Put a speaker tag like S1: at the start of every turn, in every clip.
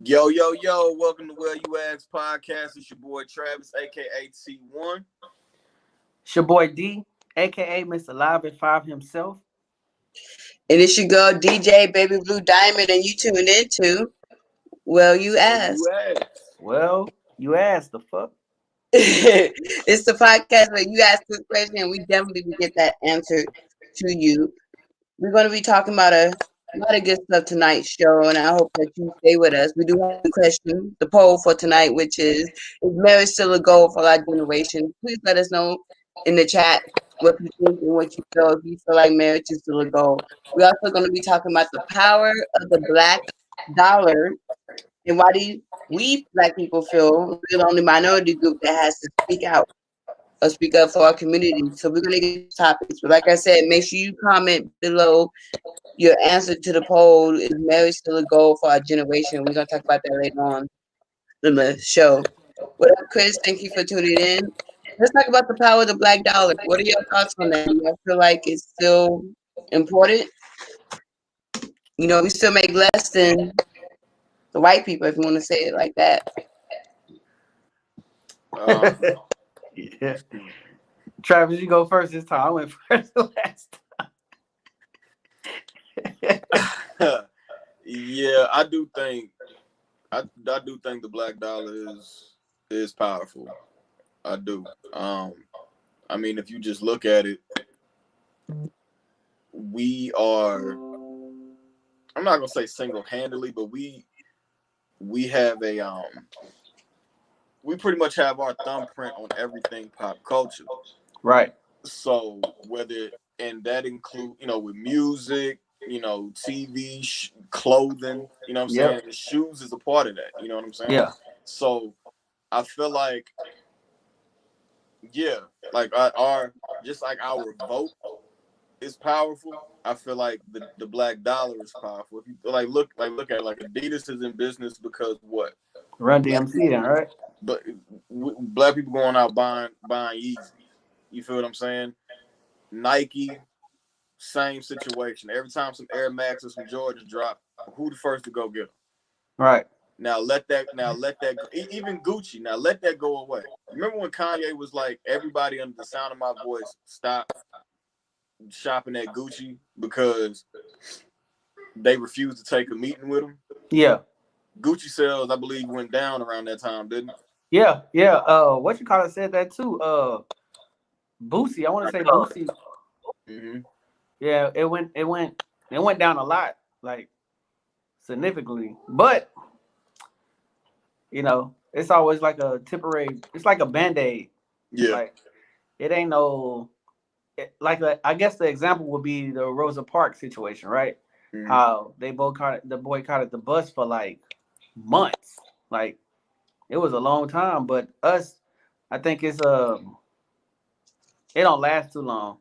S1: Yo, yo, yo, welcome to Well You Ask Podcast. It's your boy Travis, aka T1.
S2: It's your boy D, aka Mr. Live at 5 himself.
S3: And it's your girl DJ Baby Blue Diamond, and you tuned into Well You Ask.
S2: Well, you asked the fuck.
S3: It's the podcast where you ask this question and we definitely will get that answer to you. We're going to be talking about a lot of good stuff tonight's show, and I hope that you stay with us. We do have a question, the poll for tonight, which is marriage still a goal for our generation? Please let us know in the chat what you think and what you feel, if you feel like marriage is still a goal. We're also going to be talking about the power of the black dollar and why do we black people feel we're the only minority group that has to speak out or speak up for our community. So we're going to get to topics. But like I said, make sure you comment below your answer to the poll. Is marriage still a goal for our generation? We're going to talk about that later on in the show. What up, Chris? Thank you for tuning in. Let's talk about the power of the black dollar. What are your thoughts on that? Do you feel like it's still important? You know, we still make less than the white people, if you want to say it like that.
S2: Yeah. Travis, you go first this time. I went first the last
S1: time. Yeah, I do think the black dollar is powerful. I do. I mean, if you just look at it, we are, I'm not gonna say single-handedly, but we have a we pretty much have our thumbprint on everything pop culture.
S2: Right.
S1: So and that include, with music, TV, clothing, you know what I'm saying? And shoes is a part of that, you know what I'm saying?
S2: Yeah.
S1: So I feel like, like our vote is powerful. I feel like the black dollar is powerful. If you look at it, like Adidas is in business because what?
S2: Run DMC then, right?
S1: But black people going out buying Yeezy. You feel what I'm saying? Nike, same situation. Every time some Air Max or some Jordans drop, who the first to go get them?
S2: Right.
S1: Now let that even Gucci. Now let that go away. Remember when Kanye was like, everybody under the sound of my voice stop shopping at Gucci because they refused to take a meeting with him?
S2: Yeah.
S1: Gucci sales, I believe, went down around that time, didn't it?
S2: Yeah. What you call it said that too. Boosie. I want to say Boosie.
S1: Mm-hmm.
S2: Yeah, it went down a lot, like significantly. But it's always like a temporary. It's like a Band-Aid.
S1: Yeah.
S2: Like it ain't no. I guess the example would be the Rosa Parks situation, right? Mm-hmm. How they boycotted the bus for like months. Like it was a long time, but I think it's it don't last too long.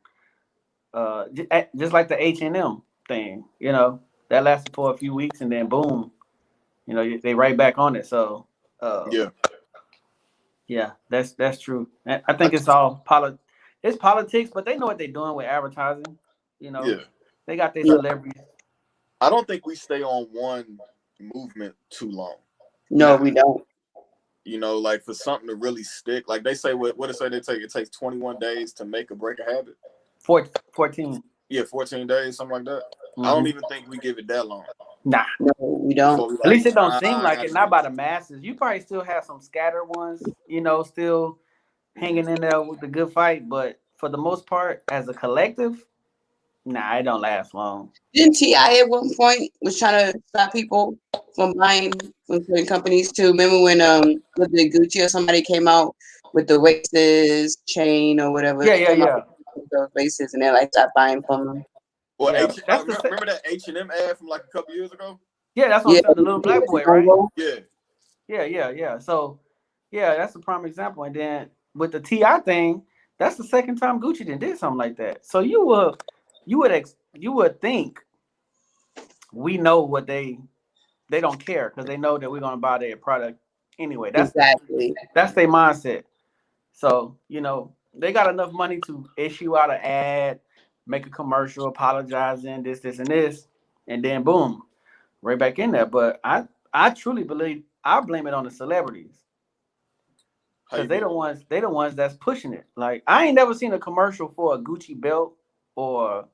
S2: Just like the H&M thing, that lasted for a few weeks and then boom, they right back on it. So yeah, that's true. I think it's all it's politics, but they know what they're doing with advertising. They got their celebrities.
S1: I don't think we stay on one movement too long.
S3: No, we don't.
S1: Like for something to really stick, like they say, what they say it takes 21 days to make or break a habit.
S2: 14.
S1: Yeah, 14 days, something like that. Mm-hmm. I don't even think we give it that long.
S2: Nah.
S3: No, we don't.
S2: At least it don't seem like it. Not by the masses. You probably still have some scattered ones, still hanging in there with the good fight. But for the most part, as a collective, nah, it don't last long.
S3: Didn't T.I. at one point was trying to stop people from buying from certain companies too? Remember when with the Gucci or somebody came out with the Laces chain or whatever?
S2: Yeah.
S3: Those Laces, and they like stopped buying from them.
S1: Well, remember that H&M ad from like a couple years ago?
S2: Yeah, that's what I'm saying. The little black boy, right?
S1: Yeah.
S2: So, yeah, that's a prime example. And then with the T.I. thing, that's the second time Gucci did something like that. So you would think we know what they don't care because they know that we're gonna buy their product anyway. That's their mindset. So they got enough money to issue out an ad, make a commercial, apologizing, this, and this, and then boom. right back in there. But I truly believe I blame it on the celebrities. Because they the ones that's pushing it. Like I ain't never seen a commercial for a Gucci belt or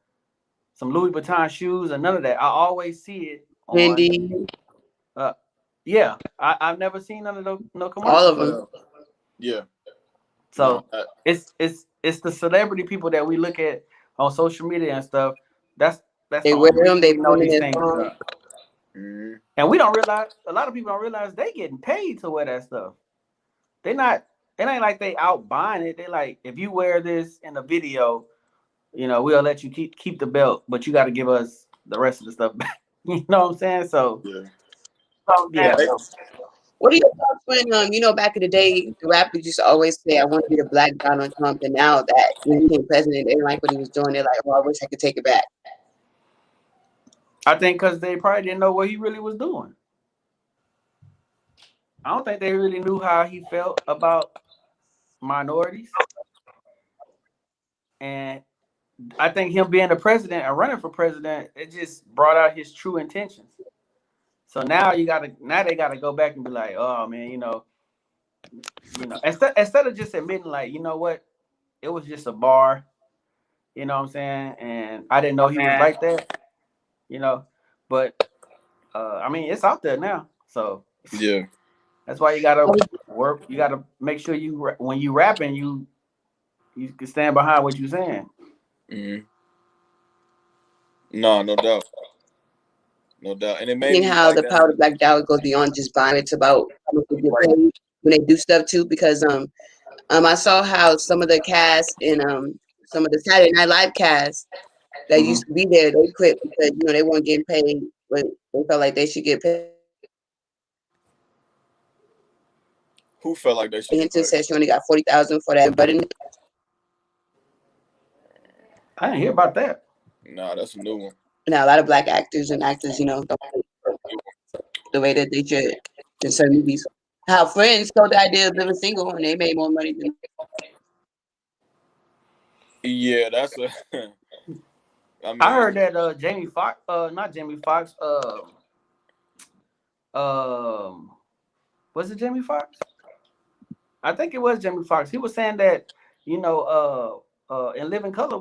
S2: some Louis Vuitton shoes or none of that. I always see it on
S3: Fendi.
S2: Yeah. I've never seen none of those no commercials.
S3: All of them.
S1: Yeah.
S2: So it's the celebrity people that we look at on social media and stuff. That's
S3: they
S2: the
S3: wear
S2: only
S3: them,
S2: reason
S3: they
S2: we know
S3: put them
S2: these
S3: in
S2: things.
S1: Mm-hmm.
S2: And we don't realize, a lot of people don't realize they getting paid to wear that stuff. They not, it ain't like they out buying it. They like, if you wear this in a video, you know, we'll let you keep the belt, but you got to give us the rest of the stuff back. You know what I'm saying? So yeah.
S3: What are your thoughts when you know, back in the day the rappers used to always say I want to be the black Donald Trump, and now that when he became president they didn't like what he was doing, they're like, oh, I wish I could take it back.
S2: I think because they probably didn't know what he really was doing. I don't think they really knew how he felt about minorities. And I think him being the president and running for president, it just brought out his true intentions. So now they gotta go back and be like, oh man, you know, instead of just admitting like, you know what, it was just a bar, you know what I'm saying, and I didn't know he was like that, you know, but I mean it's out there now, so
S1: yeah,
S2: that's why you gotta work. You gotta make sure when you rapping, you can stand behind what you're saying.
S1: Mm-hmm. No doubt. No doubt. And it made
S3: And
S1: me
S3: how
S1: like
S3: the
S1: that.
S3: power of Black Dollar goes beyond just buying. It's about how much they get paid when they do stuff too. Because I saw how some of the cast in some of the Saturday Night Live cast that used to be there, they quit because you know they weren't getting paid, but they felt like they should get paid.
S1: Who felt like they should get
S3: Hinton
S1: paid?
S3: said she only got $40,000 for that button.
S2: I didn't hear about that.
S1: Nah, that's a new one.
S3: Now a lot of black actors and actors, you know, don't the way that they should in certain movies. How Friends sold the idea of living single and they made more money than.
S1: Yeah, that's a. I mean,
S2: I heard that Jamie Foxx, not Jamie Foxx, was it Jamie Foxx? I think it was Jamie Foxx. He was saying that, you know, in Living Color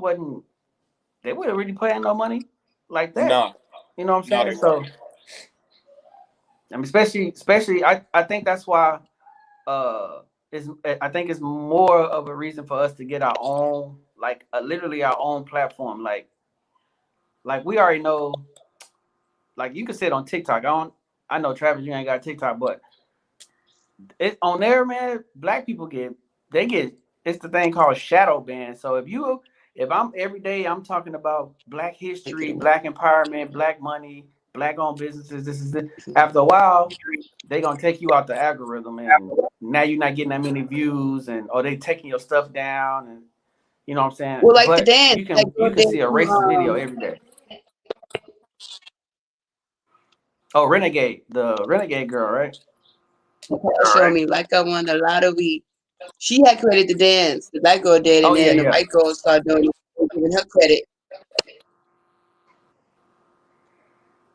S2: they wouldn't really paying no money like that.
S1: nah.
S2: You know what I'm saying? So I mean, especially I think that's why I think it's more of a reason for us to get our own, like literally our own platform. Like we already know, like you can sit on TikTok. I know Travis, you ain't got TikTok, but it's on there, man. Black people get it's the thing called shadow ban. So if I'm every day I'm talking about black history, black empowerment, black money, black owned businesses, this is it. After a while, they're gonna take you out the algorithm and now you're not getting that many views or they taking your stuff down and you know what I'm saying?
S3: Well, like
S2: but
S3: the dance,
S2: you can see a racist video every day. Oh, Renegade, the Renegade girl, right?
S3: Show me like I won the lottery. She had created the dance. The black girl did, and then the white girl started doing it, giving her credit.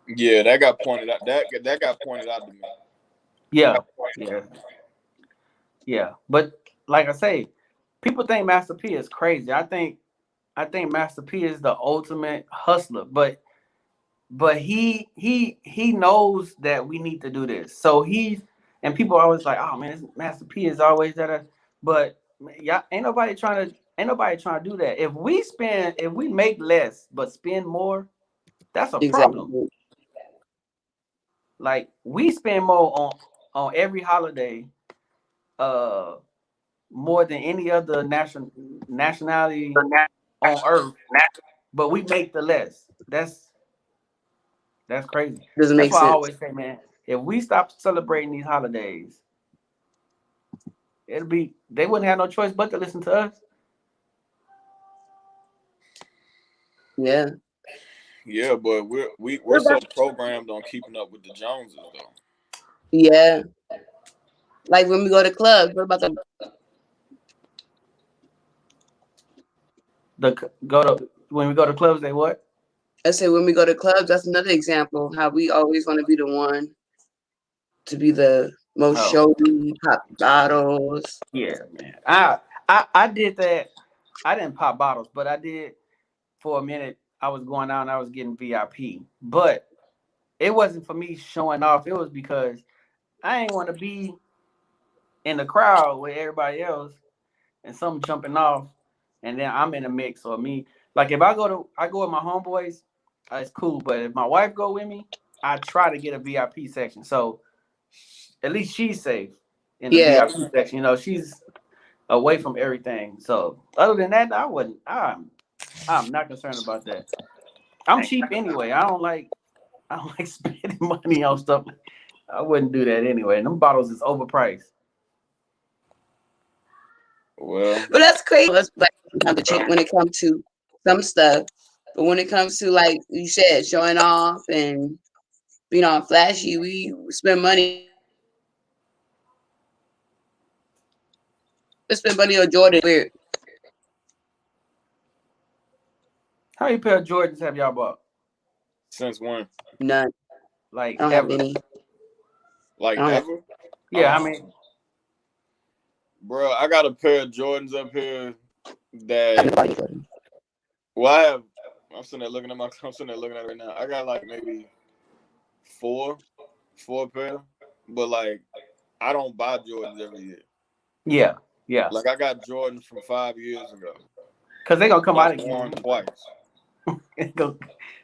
S1: Yeah, that got pointed out. That got pointed out to me.
S2: Yeah. But like I say, people think Master P is crazy. I think Master P is the ultimate hustler, but he knows that we need to do this. So and people are always like, oh man, Master P is always that. But y'all ain't nobody trying to do that. If we make less but spend more, that's a problem. Like we spend more on every holiday, more than any other nationality on earth, but we make the less. That's crazy.
S3: Doesn't make
S2: That's why
S3: sense.
S2: I always say, man, if we stop celebrating these holidays, they wouldn't have no choice but to listen to us.
S3: Yeah.
S1: Yeah, but we're so programmed on keeping up with the Joneses though.
S3: Yeah. Like when we go to clubs, what about
S2: when we go to clubs, they what?
S3: I say when we go to clubs, that's another example how we always want to be the one to be the most showy, pop bottles.
S2: Yeah, man. I did that. I didn't pop bottles, but I did for a minute. I was going out and I was getting VIP, but it wasn't for me showing off. It was because I ain't want to be in the crowd with everybody else and some jumping off, and then I'm in a mix. Or me, like if I go with my homeboys, it's cool. But if my wife go with me, I try to get a VIP section, so at least she's safe in the VIP section. You know, she's away from everything. So other than that, I wouldn't. I'm not concerned about that. I'm cheap anyway. I don't like spending money on stuff. I wouldn't do that anyway. And them bottles is overpriced.
S1: Well,
S3: but that's crazy. Let's when it comes to some stuff, but when it comes to like you said, showing off and being all flashy, we spend money. We spend money on Jordan. Weird.
S2: How many pair of Jordans have y'all bought?
S1: Since when?
S3: None.
S2: Like
S3: I don't
S2: ever.
S3: have any.
S1: Like ever?
S2: Yeah, I mean,
S1: bro, I got a pair of Jordans up here that. Well, I'm sitting there looking at it right now. I got like maybe four pair, but like I don't buy Jordans every year.
S2: Yeah.
S1: Like I got Jordans from 5 years ago.
S2: Cause they gonna come out again.
S1: Worn twice.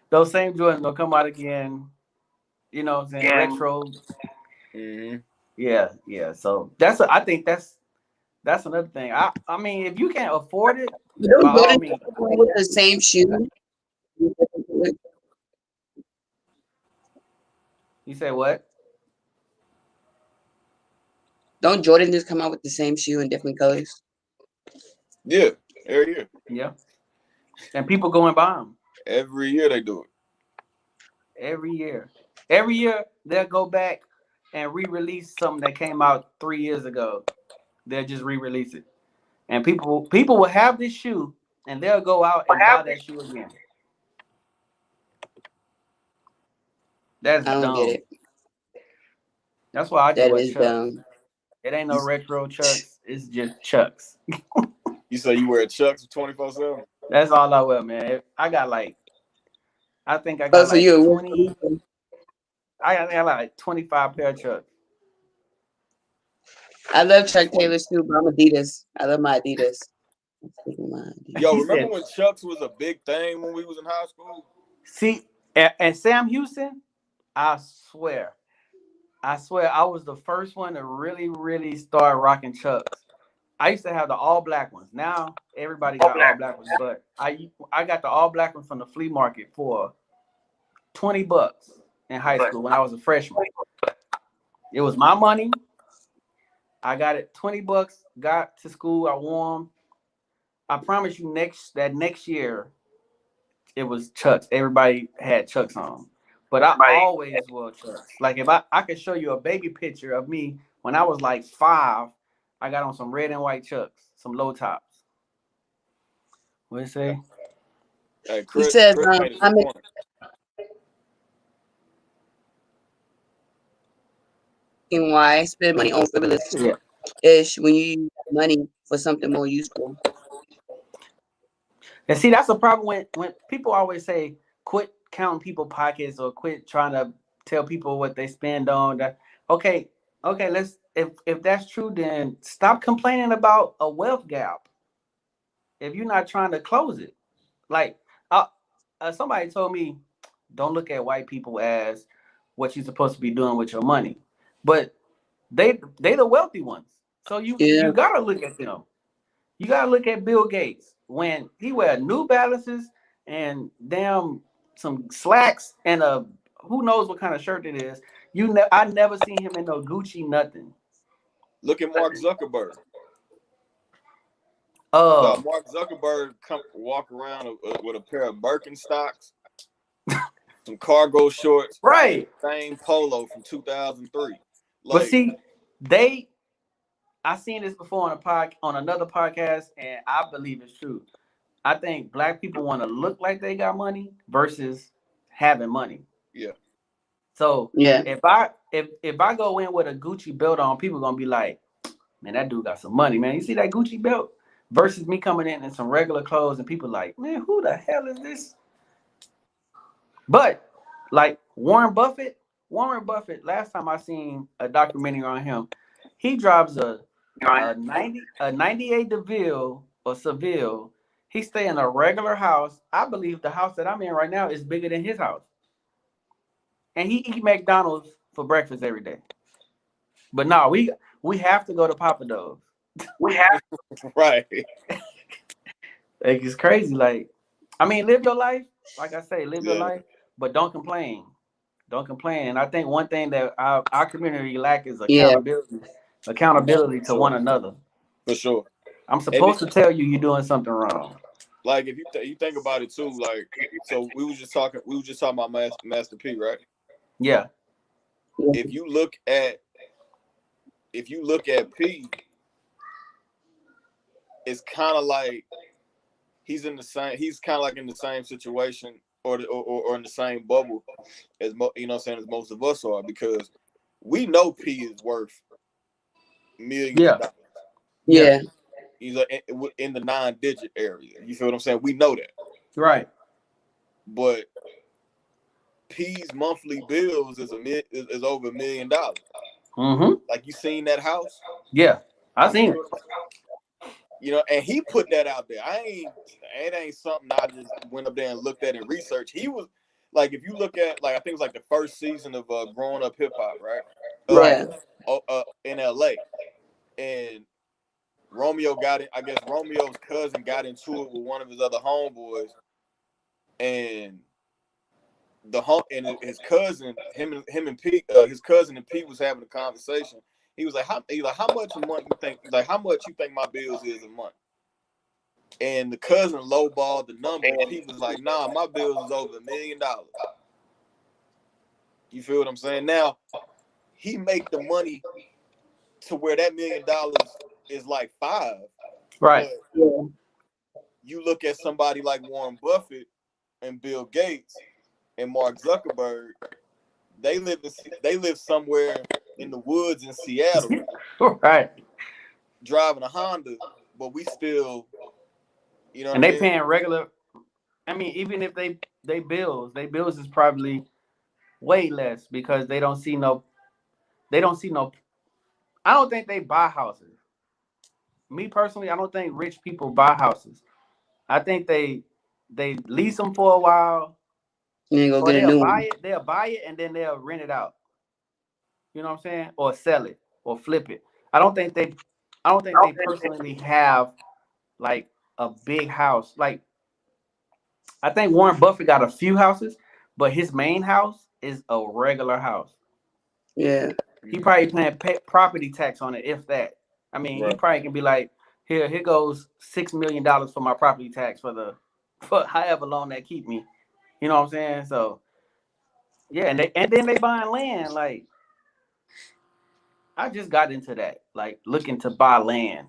S2: Those same Jordans gonna come out again. You know what I'm saying? Retro.
S1: Mm-hmm.
S2: Yeah. So I think that's another thing. I mean, if you can't afford it,
S3: by all means. With the same shoe.
S2: You say what?
S3: Don't Jordan just come out with the same shoe in different colors?
S1: Yeah, every year.
S2: Yeah. And people go and buy them.
S1: Every year they do it.
S2: Every year they'll go back and re-release something that came out 3 years ago. They'll just re-release it, and people will have this shoe, and they'll go out and buy that shoe again. That's dumb.
S3: I don't get it.
S2: That's why I just wear Chucks.
S3: Dumb.
S2: It ain't no retro Chucks. It's just Chucks.
S1: You say you wear Chucks 24/7?
S2: That's all I wear, man. I got like, I think I got like 20. I got like 25 pair of Chucks.
S3: I love Chuck Taylor's too, but I'm Adidas. I love my Adidas.
S1: Yo, remember when Chucks was a big thing when we was in high school?
S2: See, and Sam Houston, I swear I was the first one to really, really start rocking Chucks. I used to have the all black ones. Now everybody got all black ones, but I got the all black ones from the flea market for $20 in high school when I was a freshman. It was my money. I got it $20. Got to school. I wore them. I promise you, next year, it was Chucks. Everybody had Chucks on, but I always wore Chucks. Like if I could show you a baby picture of me when I was like 5, I got on some red and white Chucks, some low tops. What you say?
S1: Hey, Chris,
S3: he says, why spend money on frivolous ish when you use money for something more useful?
S2: And see, that's the problem when people always say, quit counting people's pockets or quit trying to tell people what they spend on. Okay, let's if that's true, then stop complaining about a wealth gap. If you're not trying to close it, like somebody told me, don't look at white people as what you're supposed to be doing with your money, but they the wealthy ones. So you gotta look at them. You gotta look at Bill Gates when he wear New Balances and damn some slacks and who knows what kind of shirt it is. I never seen him in no Gucci nothing.
S1: Look at Mark Zuckerberg. Mark Zuckerberg walk around with a pair of Birkenstocks, some cargo shorts,
S2: right?
S1: Same polo from 2003.
S2: But see, I seen this before on another podcast, and I believe it's true. I think black people want to look like they got money versus having money.
S1: Yeah.
S2: So
S3: Yeah.
S2: if I go in with a Gucci belt on, people gonna be like, man, that dude got some money, man. You see that Gucci belt? Versus me coming in some regular clothes and people like, man, who the hell is this? But like Warren Buffett, last time I seen a documentary on him, he drives a 98 DeVille or Seville. He stay in a regular house. I believe the house that I'm in right now is bigger than his house. And he eat McDonald's for breakfast every day. But no, we have to go to Papa Do's.
S3: We have.
S1: Right.
S2: Like, it's crazy. Like, I mean, live your life. Like I say, live your
S1: Yeah.
S2: life, but don't complain. Don't complain. And I think one thing that our community lack is
S3: Yeah.
S2: accountability to one another.
S1: For sure.
S2: I'm supposed to tell you you're doing something wrong.
S1: Like if you think about it too, like so we was just talking about Master P, right?
S2: Yeah.
S1: If you look at P, it's kind of like he's kind of like in the same situation or in the same bubble as you know what I'm saying, as most of us are, because we know P is worth millions of dollars.
S3: Yeah.
S1: He's in the 9-digit area. You feel what I'm saying? We know that.
S2: Right.
S1: But P's monthly bills is over $1 million.
S2: Mm-hmm.
S1: Like, you seen that house?
S2: Yeah, I seen it.
S1: You know, and he put that out there. It ain't something I just went up there and looked at and researched. He was like, if you look at, like, I think it was like the first season of Growing Up Hip Hop, right?
S3: Right.
S1: In LA. And Romeo got it. I guess Romeo's cousin got into it with one of his other homeboys, and his cousin, him and Pete, his cousin and Pete was having a conversation. He was like, how much a month you think? Like, how much you think my bills is a month? And the cousin lowballed the number, and Pete was like, nah, my bills is over $1 million. You feel what I'm saying? Now, he make the money to where that $1 million is like 5.
S2: Right.
S1: But you look at somebody like Warren Buffett and Bill Gates and Mark Zuckerberg, they live somewhere in the woods in Seattle,
S2: right,
S1: driving a Honda, but we still, you know,
S2: and they paying regular. I mean, even if they bills is probably way less because they don't see no. I don't think they buy houses. Me personally, I don't think rich people buy houses. I think they lease them for a while.
S3: You go
S2: Or
S3: get a new one.
S2: they'll buy it and then they'll rent it out. You know what I'm saying? Or sell it or flip it. I don't think they personally have like a big house. Like, I think Warren Buffett got a few houses, but his main house is a regular house.
S3: Yeah.
S2: He probably paying property tax on it, if that. I mean,
S1: right.
S2: He probably can be like, here goes $6 million for my property tax for however long they keep me. You know what I'm saying? So yeah, and then they buying land. Like, I just got into that, like looking to buy land.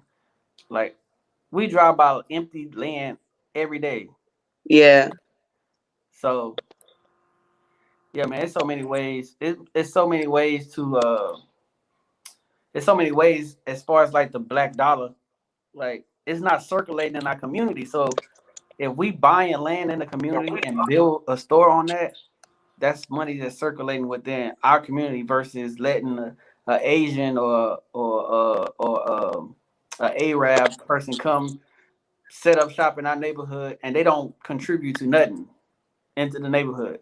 S2: Like, we drive by empty land every day.
S3: Yeah.
S2: So yeah, man, it's so many ways. It's so many ways to it's so many ways as far as like the black dollar. Like, it's not circulating in our community. So if we buying land in the community and build a store on that, that's money that's circulating within our community versus letting a Asian or a Arab person come set up shop in our neighborhood and they don't contribute to nothing into the neighborhood.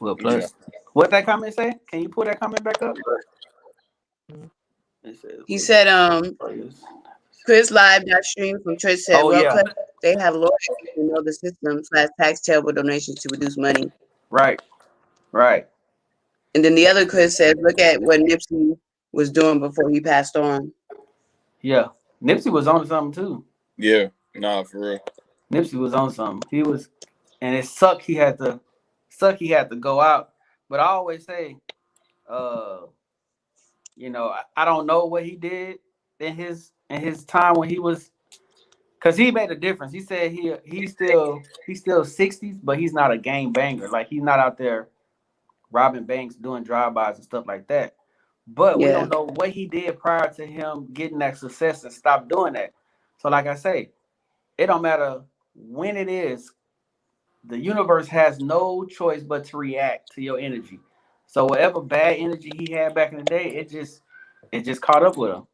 S2: Well, plus, what that comment say? Can you pull that comment back up?
S3: He said, Chris Live.stream from Church said, Club, they have lawyers who know the system / tax terrible donations to reduce money.
S2: Right.
S3: And then the other Chris said, look at what Nipsey was doing before he passed on.
S2: Yeah. Nipsey was on something too.
S1: Yeah. Nah, for real.
S2: Nipsey was on something. He was, and it sucked he had to go out. But I always say, you know, I don't know what he did in his time when he was Cause he made a difference. He said he's still 60s, but he's not a game banger. Like he's not out there robbing banks, doing drive-bys and stuff like that. But we
S3: Yeah.
S2: don't know what he did prior to him getting that success and stop doing that. So like I say, it don't matter when it is. The universe has no choice but to react to your energy. So whatever bad energy he had back in the day, it just caught up with him.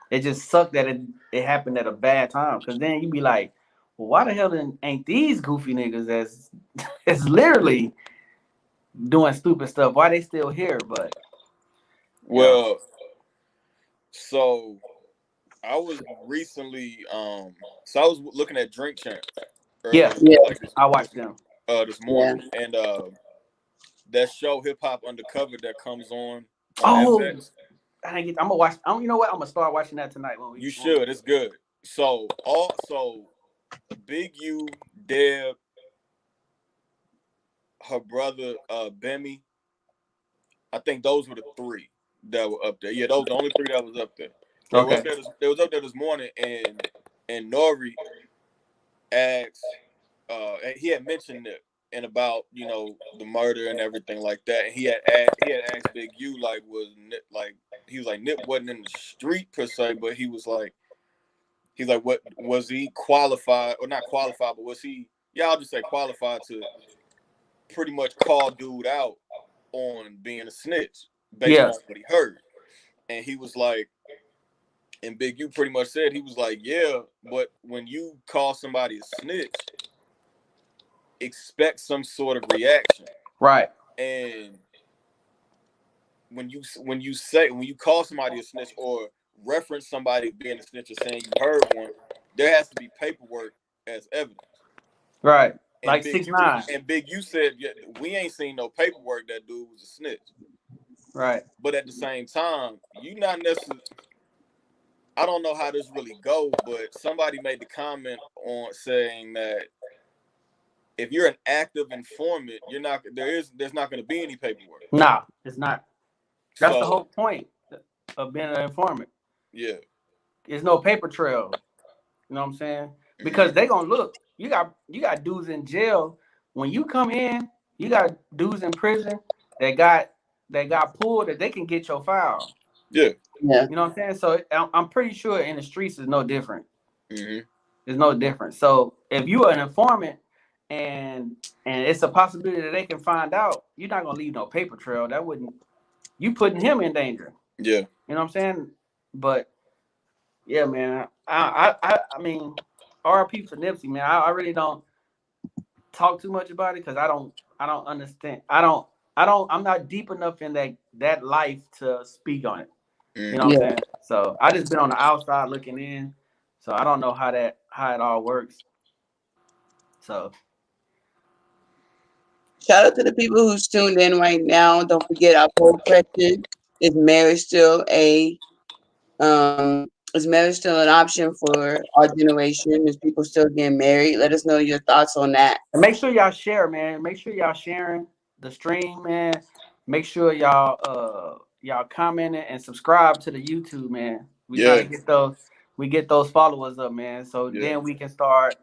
S2: It just sucked that it happened at a bad time. Cause then you be like, well, why the hell ain't these goofy niggas as it's literally doing stupid stuff? Why they still here? But
S1: Well, so I was recently so I was looking at Drink Champs
S2: yeah,
S1: earlier,
S3: Yeah.
S1: like
S2: I watched them.
S1: this
S3: Yeah.
S1: morning, and that show Hip Hop Undercover that comes on
S2: Oh,
S1: FX.
S2: I'm gonna watch. You know what? I'm gonna start watching that tonight when we.
S1: You should. It's good. So Big U, Deb, her brother Bemi. I think those were the three that were up there. Yeah, those were the only three that was up there. They were
S2: Okay.
S1: up there. They was up there this morning, and Nori asked. He had mentioned it and about the murder and everything like that. And he had asked Big U like he was like Nip wasn't in the street per se, but he's like what was he qualified or not qualified, but was he? Yeah, I'll just say qualified to pretty much call dude out on being a snitch based on what he heard. And he was like, and Big U pretty much said he was like, yeah, but when you call somebody a snitch, expect some sort of reaction,
S2: Right.
S1: and when you call somebody a snitch or reference somebody being a snitch or saying you heard one, there has to be paperwork as evidence.
S2: Right.
S1: And
S2: Like
S1: Big
S2: 6ix9ine.
S1: And Big U said, yeah, we ain't seen no paperwork that dude was a snitch.
S2: Right.
S1: But at the same time, you not necessarily. I don't know how this really goes, but somebody made the comment on saying that if you're an active informant, there's not going to be any paperwork.
S2: Nah, it's not. That's the
S1: So,
S2: whole point of being an informant.
S1: yeah.
S2: There's no paper trail. You know what I'm saying? Because they gonna look. You got dudes in jail. When you come in, you got dudes in prison that got pulled that they can get your file.
S1: Yeah.
S3: Yeah.
S2: You know what I'm saying? So I'm pretty sure in the streets is no different.
S1: Mm-hmm.
S2: It's no different. So if you are an informant and it's a possibility that they can find out, you're not gonna leave no paper trail. That wouldn't. You putting him in danger.
S1: Yeah.
S2: You know what I'm saying? But yeah, man. I mean, RIP for Nipsey, man. I really don't talk too much about it because I don't understand. I'm not deep enough in that life to speak on it. You know what I'm saying? So I just been on the outside looking in. So I don't know how it all works. So
S3: shout out to the people who's tuned in right now. Don't forget our poll question: is marriage still an option for our generation? Is people still getting married? Let us know your thoughts on that.
S2: and make sure y'all share, man. Make sure y'all sharing the stream, man. Make sure y'all commenting and subscribe to the YouTube, man. We try to get those followers up, man. So then we can start,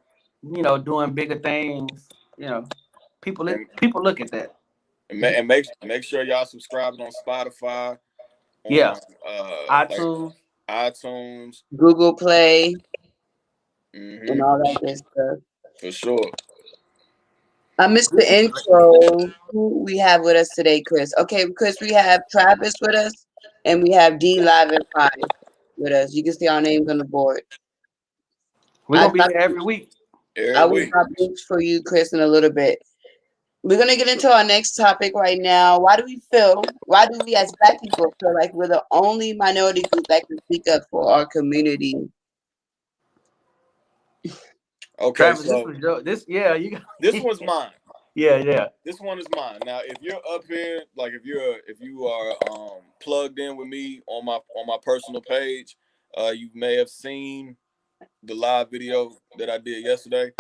S2: doing bigger things. People look at that.
S1: And make sure y'all subscribe on Spotify.
S2: On,
S1: iTunes. iTunes,
S3: Google Play, and all that good stuff.
S1: For sure.
S3: I missed the intro. Who we have with us today, Chris? Okay, Chris, we have Travis with us, and we have D Live and 5 with us. You can see our names on the board.
S2: We're gonna be here every week.
S3: I will drop links for you, Chris, in a little bit. We're gonna get into our next topic right now. Why do we as Black people feel like we're the only minority group that can speak up for our community?
S1: Okay,
S2: Travis,
S1: so
S2: this
S1: one's mine.
S2: Yeah.
S1: This one is mine. Now, if you're up here, like if you are plugged in with me on my personal page, you may have seen the live video that I did yesterday.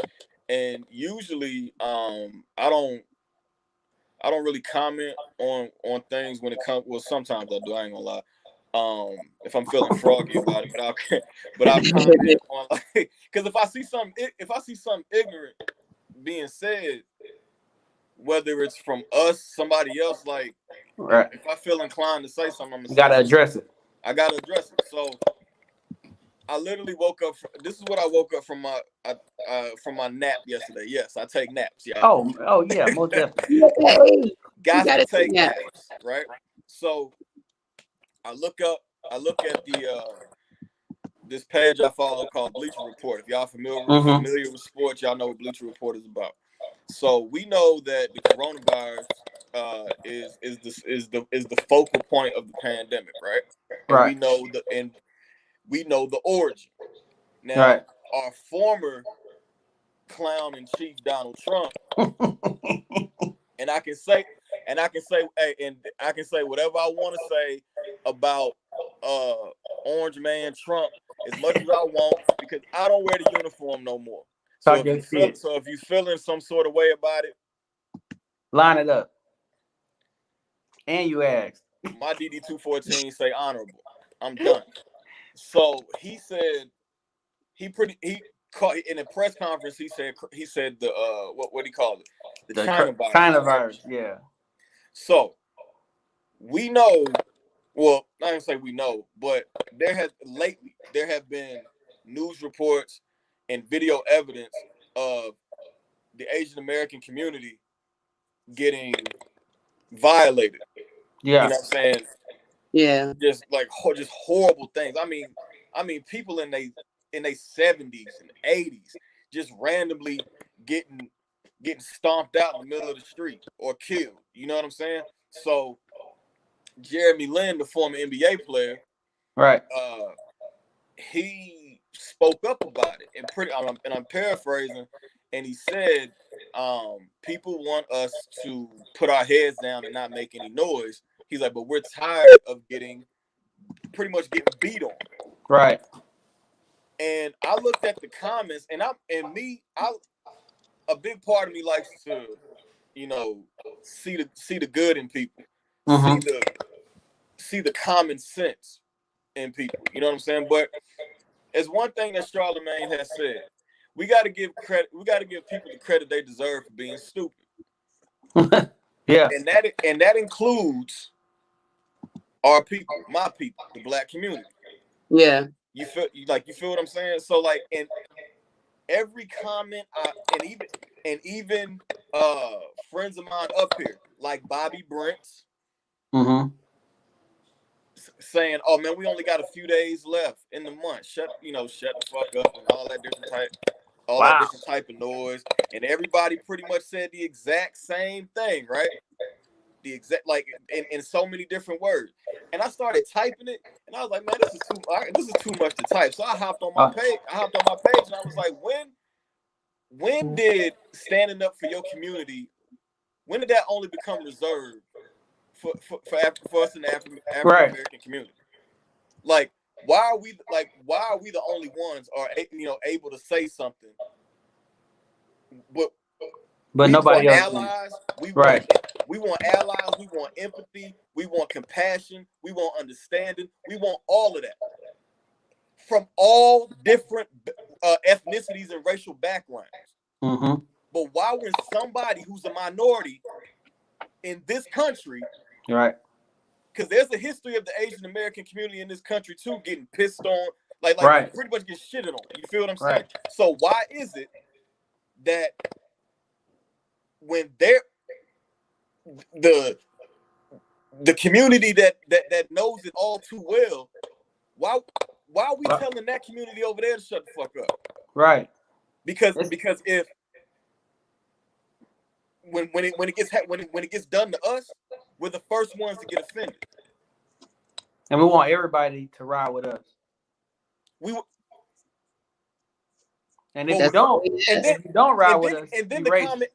S1: And usually, I don't really comment on things when it comes. Well, sometimes I do. I ain't gonna lie. if I'm feeling froggy about it, but I'll comment on like, because if I see something ignorant being said, whether it's from us, somebody else, like
S2: Right.
S1: if I feel inclined to say something, I'm gonna
S2: You gotta
S1: say
S2: address it.
S1: I gotta address it. So I literally woke up. This is what I woke up from my nap yesterday. Yes, I take naps. Yeah.
S2: Oh yeah, most definitely.
S1: Got to take
S3: nap.
S1: naps, right? So I look at the this page I follow called Bleacher Report. If y'all familiar with sports, y'all know what Bleacher Report is about. So we know that the coronavirus is the focal point of the pandemic, right? And
S2: Right.
S1: we know the origin. Now,
S2: Right.
S1: our former clown in chief Donald Trump, and I can say whatever I want to say about Orange Man Trump as much as I want, because I don't wear the uniform no more. So if you feeling some sort of way about it,
S2: line it up. And you asked.
S1: My DD-214 say honorable. I'm done. So he said he caught in a press conference. He said the what do you call it? The China virus.
S2: China virus, yeah.
S1: So we know. Well, not even say we know, but there have been news reports and video evidence of the Asian American community getting violated.
S2: Yeah.
S1: You know what I'm saying?
S3: Yeah.
S1: Just horrible things. I mean people in their 70s and 80s just randomly getting stomped out in the middle of the street or killed. You know what I'm saying? So Jeremy Lin, the former NBA player,
S2: right?
S1: He spoke up about it, and I'm paraphrasing, and he said, "People want us to put our heads down and not make any noise." He's like, "But we're tired of pretty much getting beat on."
S2: Right.
S1: And I looked at the comments, and a big part of me likes to, see the good in people, see the common sense in people. You know what I'm saying? But it's one thing that Charlemagne has said: we got to give credit. We got to give people the credit they deserve for being stupid.
S2: Yeah,
S1: and that includes our people, my people, the Black community.
S3: Yeah.
S1: You feel what I'm saying? So like, in every comment, and even friends of mine up here, like Bobby Brents, saying, "Oh man, we only got a few days left in the month. Shut the fuck up," and all that different type of noise. And everybody pretty much said the exact same thing, right? The exact, like, in so many different words. And I started typing it, and I was like, man, this is too much to type. So I hopped on my page. And I was like, when did standing up for your community, when did that only become reserved for us in the African American community? Like, why are we the only ones able to say something? But nobody else. Allies. We want allies. We want empathy. We want compassion. We want understanding. We want all of that from all different ethnicities and racial backgrounds. But why, when somebody who's a minority in this country,
S2: right?
S1: Because there's a history of the Asian American community in this country too getting pissed on, like pretty much get shitted on. You feel what I'm saying? So why is it that when the community that knows it all too well, why are we telling that community over there to shut the fuck up?
S2: Right.
S1: Because if when it gets done to us, we're the first ones to get offended.
S2: And we want everybody to ride with us. And if you don't ride with us,
S1: and then that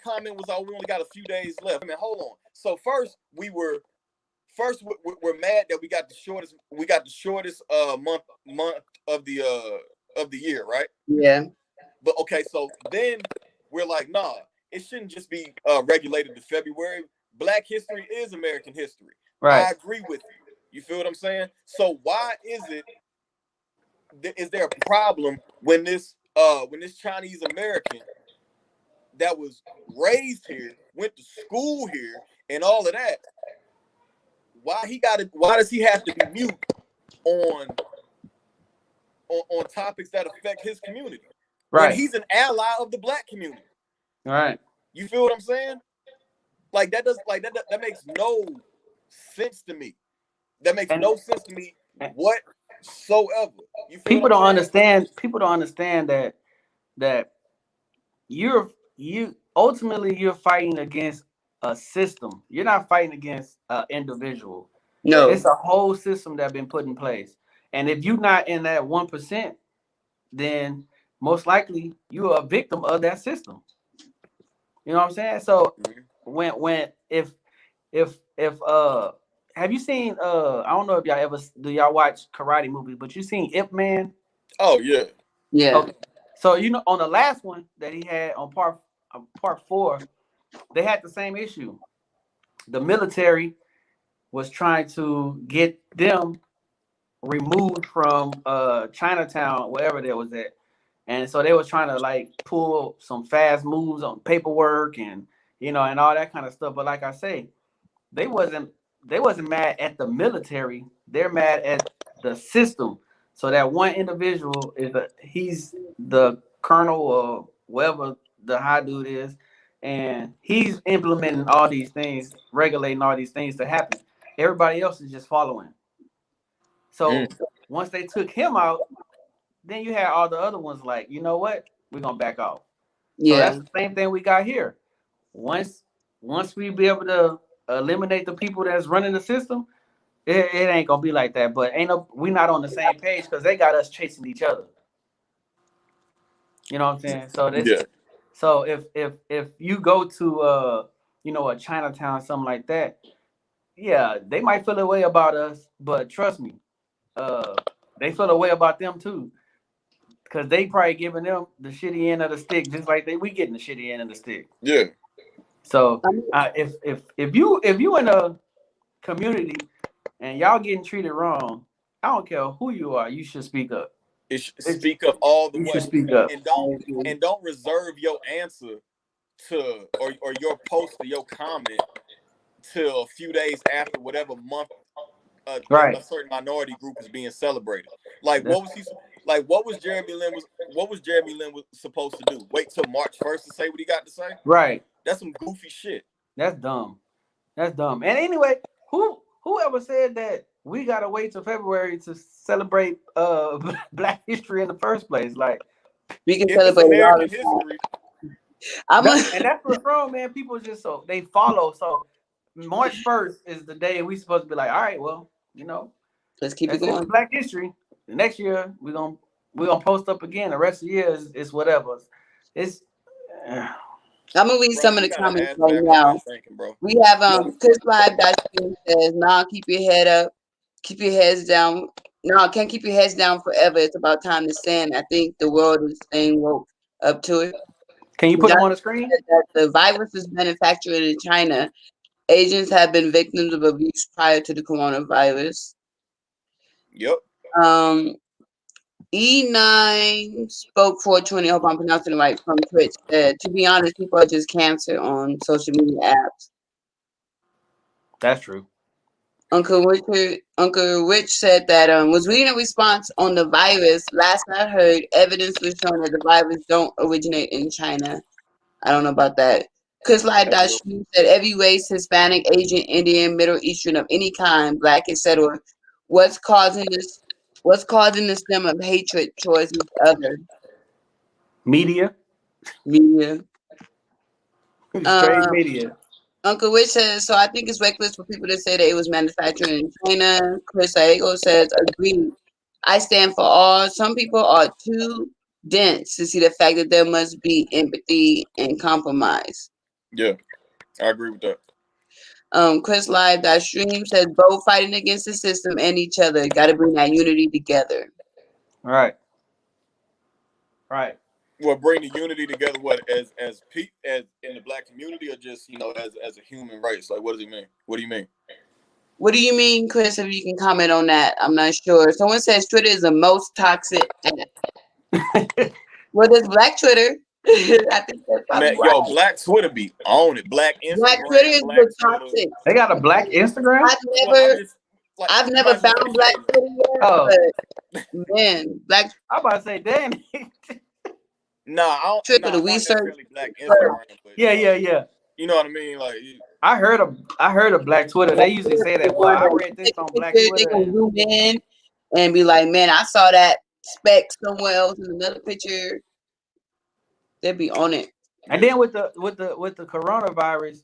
S1: comment was, "Oh, we only got a few days left." I mean, hold on. So first we're mad that we got the shortest month of the year, right?
S3: Yeah.
S1: But okay, so then we're like, nah, it shouldn't just be regulated to February. Black history is American history.
S2: Right.
S1: I agree with you. You feel what I'm saying? So why is it? Is there a problem when this Chinese American that was raised here, went to school here, and all of that? Why does he have to be mute on topics that affect his community when he's an ally of the black community?
S2: Right.
S1: You feel what I'm saying? Like that makes no sense to me. That makes no sense to me whatsoever. You feel
S2: people
S1: what
S2: don't
S1: I'm
S2: understand. People don't understand that you ultimately you're fighting against a system. You're not fighting against an individual.
S3: No,
S2: It's a whole system that's been put in place. And if you're not in that 1%, then most likely you're a victim of that system. You know what I'm saying? So if have you seen I don't know if y'all watch karate movies, but you seen Ip Man?
S1: Oh yeah.
S3: Yeah.
S2: Okay. So on the last one that he had on part 4, they had the same issue. The military was trying to get them removed from Chinatown, wherever they was at. And so they was trying to like pull some fast moves on paperwork and and all that kind of stuff. But like I say, they wasn't mad at the military. They're mad at the system. So that one individual he's the colonel or whatever the high dude is, and he's implementing all these things, regulating all these things to happen. Everybody else is just following. So once they took him out, then you had all the other ones like, you know what? We're gonna back off. So that's the same thing we got here. Once we be able to eliminate the people that's running the system, it ain't gonna be like that. But we not on the same page because they got us chasing each other. You know what I'm saying? So So if you go to a Chinatown, something like that, yeah, they might feel a way about us, but trust me, they feel a way about them too. Because they probably giving them the shitty end of the stick, just like we getting the shitty end of the stick.
S1: Yeah.
S2: So if you in a community and y'all getting treated wrong, I don't care who you are, you should speak up.
S1: Speak up all the way.
S2: You should speak up.
S1: And don't reserve your answer or your post or your comment till a few days after whatever month a certain minority group is being celebrated. Like what was Jeremy Lin was supposed to do? Wait till March 1st to say what he got to say?
S2: Right.
S1: That's some goofy shit.
S2: That's dumb. And anyway, whoever said that we gotta wait till February to celebrate Black history in the first place? Like,
S3: we can celebrate American
S1: history.
S2: And that's what's wrong, man. People just they follow. So March 1st is the day we supposed to be like, all right, well,
S3: let's keep it going.
S2: Black history. The next year we're gonna post up again. The rest of the year is whatever. It's
S3: I'm gonna read some of the comments right now. We have Chris Live says, "Nah, keep your head up, keep your heads down. No, can't keep your heads down forever. It's about time to stand. I think the world is staying woke up to it."
S2: Can you put them on the screen?
S3: That the virus is manufactured in China. Asians have been victims of abuse prior to the coronavirus.
S1: Yep.
S3: E9 spoke 420. I hope I'm pronouncing it right, from Twitch. To be honest, people are just cancer on social media apps.
S2: That's true.
S3: Uncle Rich said that was reading a response on the virus. Last I heard, evidence was shown that the virus don't originate in China. I don't know about that. Chris Light-Dashu said every race, Hispanic, Asian, Indian, Middle Eastern, of any kind, Black, etc. What's causing the stem of hatred towards each other?
S2: Media. Straight media.
S3: Uncle Rich says, so I think it's reckless for people to say that it was manufactured in China. Chris Aego says, agreed. I stand for all. Some people are too dense to see the fact that there must be empathy and compromise.
S1: Yeah, I agree with that.
S3: Chris Live.Stream says, both fighting against the system and each other. Got to bring that unity together.
S2: Right.
S1: Well, bring the unity together. What as in the Black community, or just as a human race? Like, what does he mean? What do you mean?
S3: What do you mean, Chris? If you can comment on that, I'm not sure. Someone says Twitter is the most toxic app. Well, there's Black Twitter. I think that's probably
S1: Man,
S3: why.
S1: yo, Black Twitter be on it. Black
S3: Black Twitter
S1: Instagram,
S3: is
S1: Black
S3: the
S1: Twitter.
S3: toxic.
S2: They got a Black Instagram?
S3: I've never found Black Twitter yet,
S2: Oh,
S3: but man, Black.
S2: I'm about to say, damn.
S1: Nah, I don't.
S3: Twitter,
S1: Nah,
S3: the
S1: not
S3: research.
S1: necessarily Black Instagram, but
S2: Yeah.
S1: you know what I mean? Like,
S2: I heard of Black Twitter. They usually say that. Well, I read this on Black
S3: They
S2: Twitter.
S3: gonna zoom in and be like, "Man, I saw that speck somewhere else in another picture." They'd be on it.
S2: And then with the coronavirus,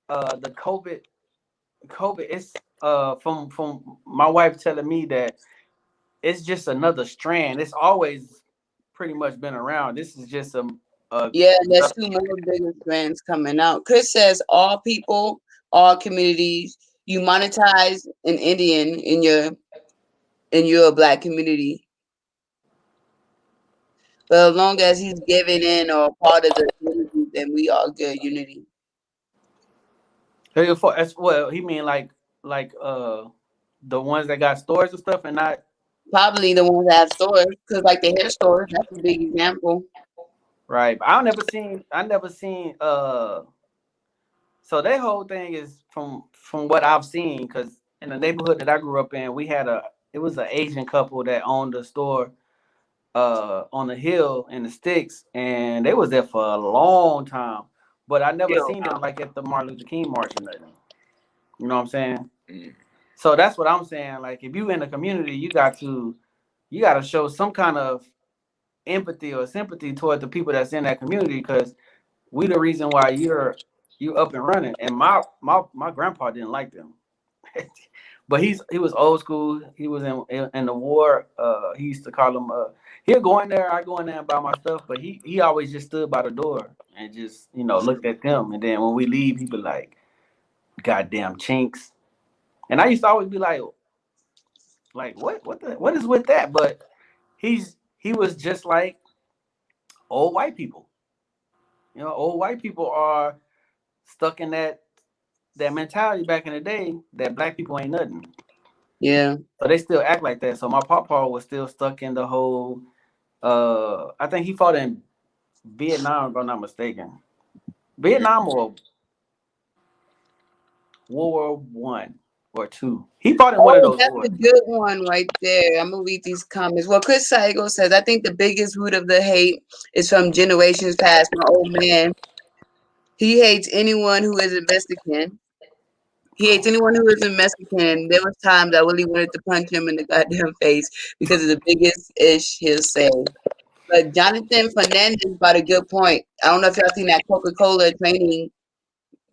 S2: the COVID, it's from my wife telling me that it's just another strand. It's always pretty much been around. This is just
S3: yeah, there's 2 more bigger strands coming out. Chris says all people, all communities, you monetize an Indian in your Black community. But as long as he's giving in or part of the community, then we all good unity.
S2: As well, he mean like the ones that got stores and stuff, and not
S3: probably the ones that have stores, because like the hair stores, that's a big example.
S2: Right. I never seen so their whole thing is from what I've seen, because in the neighborhood that I grew up in, it was an Asian couple that owned a store on the hill in the sticks, and they was there for a long time. But I never seen them like at the Martin Luther King march or nothing. You know what I'm saying?
S1: Mm.
S2: So that's what I'm saying. Like, if you in the community, you got to show some kind of empathy or sympathy toward the people that's in that community, because we the reason why you up and running. And my grandpa didn't like them. But he was old school. He was in the war. He used to call him he'll go in there, I go in there and buy my stuff, but he always just stood by the door and just, looked at them. And then when we leave, he'd be like, goddamn chinks. And I used to always be like what is with that? But he was just like old white people. Old white people are stuck in that mentality back in the day that Black people ain't nothing.
S3: Yeah.
S2: So they still act like that. So my papa was still stuck in the whole I think he fought in Vietnam, if I'm not mistaken. Vietnam or World War I or II. He fought in one of those
S3: that's
S2: wars.
S3: a good one right there. I'm gonna read these comments. Well, Chris Saigo says, I think the biggest root of the hate is from generations past. My old man, he hates anyone who isn't Mexican. He hates anyone who isn't Mexican. There was times I really wanted to punch him in the goddamn face because of the biggest ish he'll say. But Jonathan Fernandez brought a good point. I don't know if y'all seen that Coca-Cola training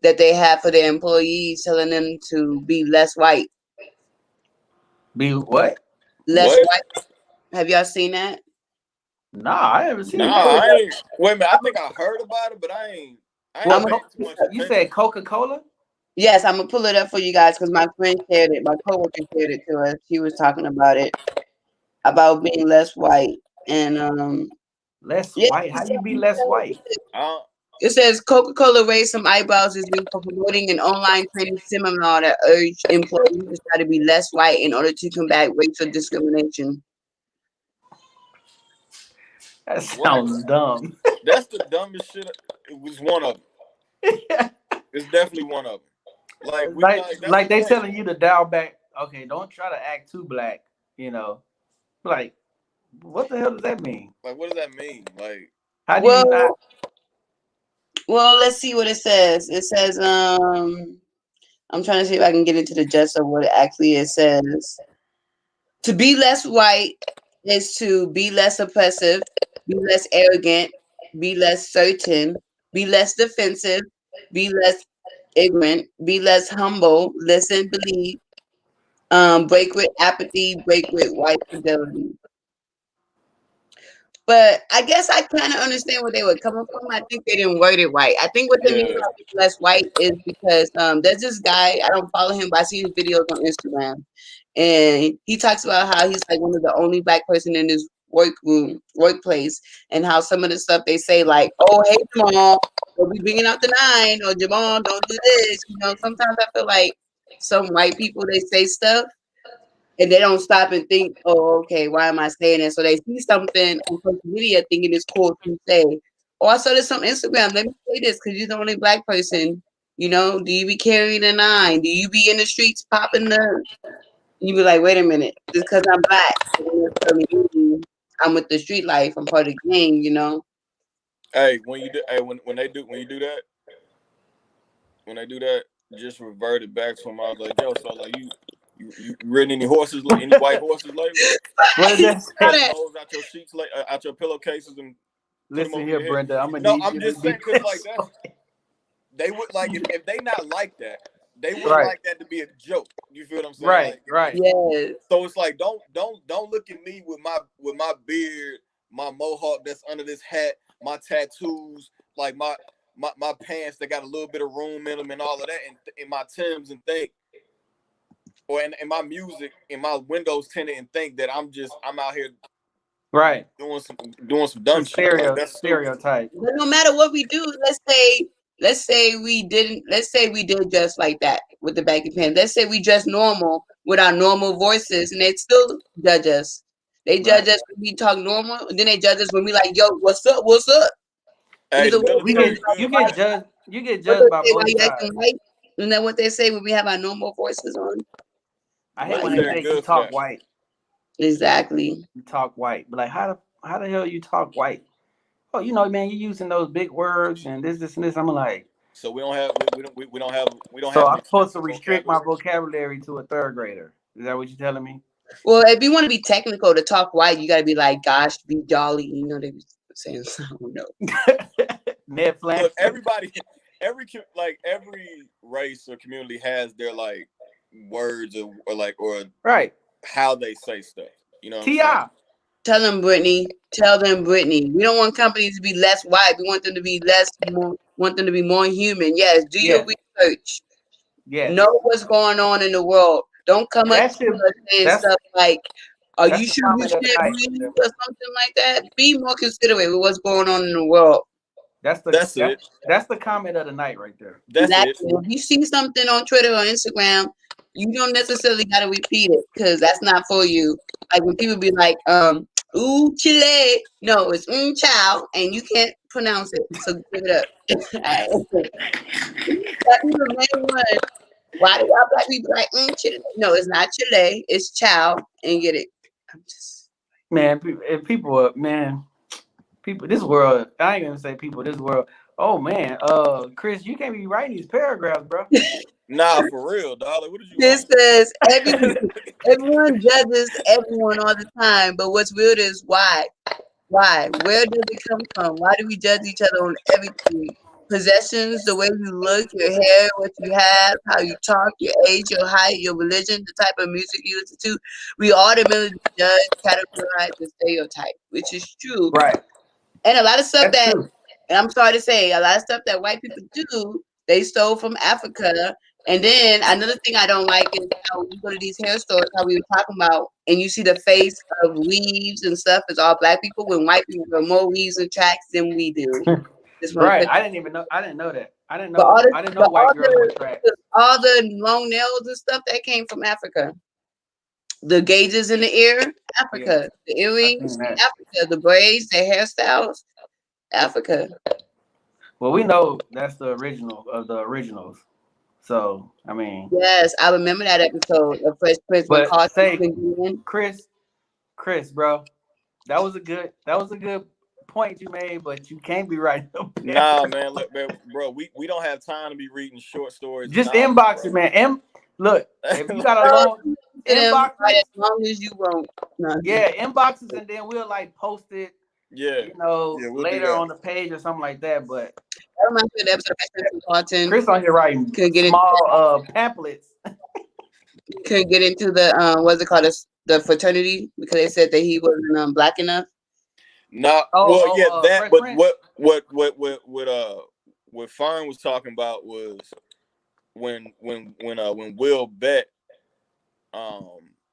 S3: that they have for their employees, telling them to be less white.
S2: Be what?
S3: Less white. Have y'all seen that?
S2: Nah, I haven't seen
S1: Nah,
S2: that.
S1: I ain't. Wait a minute. I think I heard about it, but I ain't paying too much attention.
S2: You said Coca-Cola?
S3: Yes, I'm gonna pull it up for you guys because my friend shared it. My coworker shared it to us. She was talking about it, about being less white and
S2: less white. How you be less white?
S3: It says Coca-Cola raised some eyebrows this week for promoting an online training seminar that urged employees to try to be less white in order to combat racial discrimination.
S2: That sounds dumb.
S1: That's the dumbest shit. It was one of them. It's definitely one of them.
S2: Like they telling you to dial back. Okay, don't try to act too Black. Like, what the hell does that mean?
S1: Like, what does that mean? Like,
S2: how do you not?
S3: Well, let's see what it says. It says, I'm trying to see if I can get into the gist of what it actually it says. To be less white is to be less oppressive, be less arrogant, be less certain, be less defensive, be less ignorant, be less humble, listen, believe, break with apathy, break with white fidelity. But I guess I kind of understand where they were coming from. I think they didn't word it right. I think what they mean by less white is because there's this guy, I don't follow him, but I see his videos on Instagram. And he talks about how he's like one of the only Black person in his workplace, and how some of the stuff they say, like, oh, hey, Jamal, we'll be bringing out the 9, or Jamal, don't do this. Sometimes I feel like some white people, they say stuff and they don't stop and think, oh, okay, why am I saying it? So they see something on social media thinking it's cool to say. Or I saw this on Instagram. Let me say this because you're the only black person. You know, do you be carrying a 9? Do you be in the streets popping the? You be like, wait a minute, just because I'm black, it doesn't necessarily mean I'm with the street life. I'm part of the gang, you know.
S1: Hey, when you do, hey, when they do, when you do that, when they do that, just revert it back to him. I was like, yo, so like you ridden any horses, any white horses lately?
S2: What is that?
S1: Cutting holes out your sheets, out your pillowcases, and put them
S2: Listen
S1: over
S2: here,
S1: your head.
S2: Brenda. I'm gonna
S1: No,
S2: need
S1: I'm
S2: you
S1: just
S2: to
S1: saying
S2: be
S1: because like that's they would like if they not like that, they wouldn't
S2: Right.
S1: like that to be a joke. You feel what I'm saying?
S2: Right,
S1: Like,
S2: right.
S3: Yes.
S1: So it's like don't look at me with my beard, my mohawk that's under this hat, my tattoos, like my pants that got a little bit of room in them and all of that, and in my Timbs, and think, or in my music, in my windows tinted, and think that I'm out here
S2: Right.
S1: doing some dumb shit. Like that's stupid.
S2: Stereotype.
S3: But no matter what we do, let's say we did just like that with the baggy pants. Let's say we dress normal with our normal voices, and they still judge us. They judge us when we talk normal, and then they judge us when we like, yo, what's up? What's up?
S1: Hey,
S3: Either way,
S2: You get judged. You get
S3: what
S2: judged by
S3: they say, why
S2: both
S3: you
S2: sides.
S3: acting white? Isn't that what they say when we have our normal voices on?
S2: I hate
S1: Right,
S2: when they
S1: very
S2: say
S1: good
S2: you
S1: for
S2: talk
S1: that.
S2: white.
S3: Exactly.
S2: You talk white, but like how the hell you talk white? Oh, you know, man, you're using those big words and this and this. I'm like,
S1: So we don't have
S2: so
S1: an
S2: I'm supposed to
S1: extensive
S2: restrict my
S1: vocabulary.
S2: vocabulary to a third grader. Is that what you're telling me?
S3: Well, if you want to be technical to talk white, you got to be like, gosh, be jolly. You know, they be saying, I don't know.
S2: Ned Flanders.
S1: Look, everybody, every race or community has their like words or
S2: Right.
S1: how they say stuff. You know what I'm
S2: T.I.
S1: saying?
S3: Tell them, Brittany. Tell them, Brittany. We don't want companies to be less white. We want them to be want them to be more human. Yes, do your research.
S2: Yes.
S3: Know what's going on in the world. Don't come up to us saying stuff like, are you sure you should breathe or something like that? Be more considerate with what's going on in the world.
S2: That's the comment of the night right there.
S1: That's
S3: exactly.
S1: it.
S3: If you see something on Twitter or Instagram, you don't necessarily got to repeat it because that's not for you. Like when people be like, ooh, Chile. No, it's chow, and you can't pronounce it. So give it up. That be the main one. Why do y'all black people like Chile? No, it's not Chile. It's chow, and get it. I'm just
S2: man. People, man. People, this world. I ain't gonna say people. This world. Oh man, Chris, you can't be writing these paragraphs, bro.
S1: Nah, for real, dog. Like, what did you?
S3: This says everyone judges everyone all the time, but what's weird is why? Why? Where does it come from? Why do we judge each other on everything? Possessions, the way you look, your hair, what you have, how you talk, your age, your height, your religion, the type of music you listen to. We automatically judge, categorize, and stereotype, which is true.
S2: Right.
S3: And a lot of stuff and I'm sorry to say, a lot of stuff that white people do, they stole from Africa. And then another thing I don't like is how you go to these hair stores, how we were talking about, and you see the face of weaves and stuff is all black people when white people have more weaves and tracks than we do.
S2: Right. I didn't even know. I didn't know that. I didn't know. I didn't know white girls were track.
S3: All the long nails and stuff that came from Africa. The gauges in the ear, Africa. Yeah. The earrings, Africa. The braids, the hairstyles, Africa.
S2: Well, we know that's the original of the originals. So, I mean.
S3: Yes, I remember that episode of Fresh Prince.
S2: But say, Chris, bro, that was a good point you made, but you can't be writing them.
S1: Nah, man, look, man, bro, we don't have time to be reading short stories.
S2: Just inbox it, man. Look, if you got a long inbox,
S3: as long as you won't.
S2: Yeah, inboxes, and then we'll like post it.
S1: Yeah,
S2: we'll later on the page or something like that. But
S3: that reminds me of the episode of
S2: Chris on here writing small pamphlets.
S3: Couldn't get into the what's it called, the fraternity because they said that he wasn't black enough.
S1: Nah, that. But what Fern was talking about was when Will bet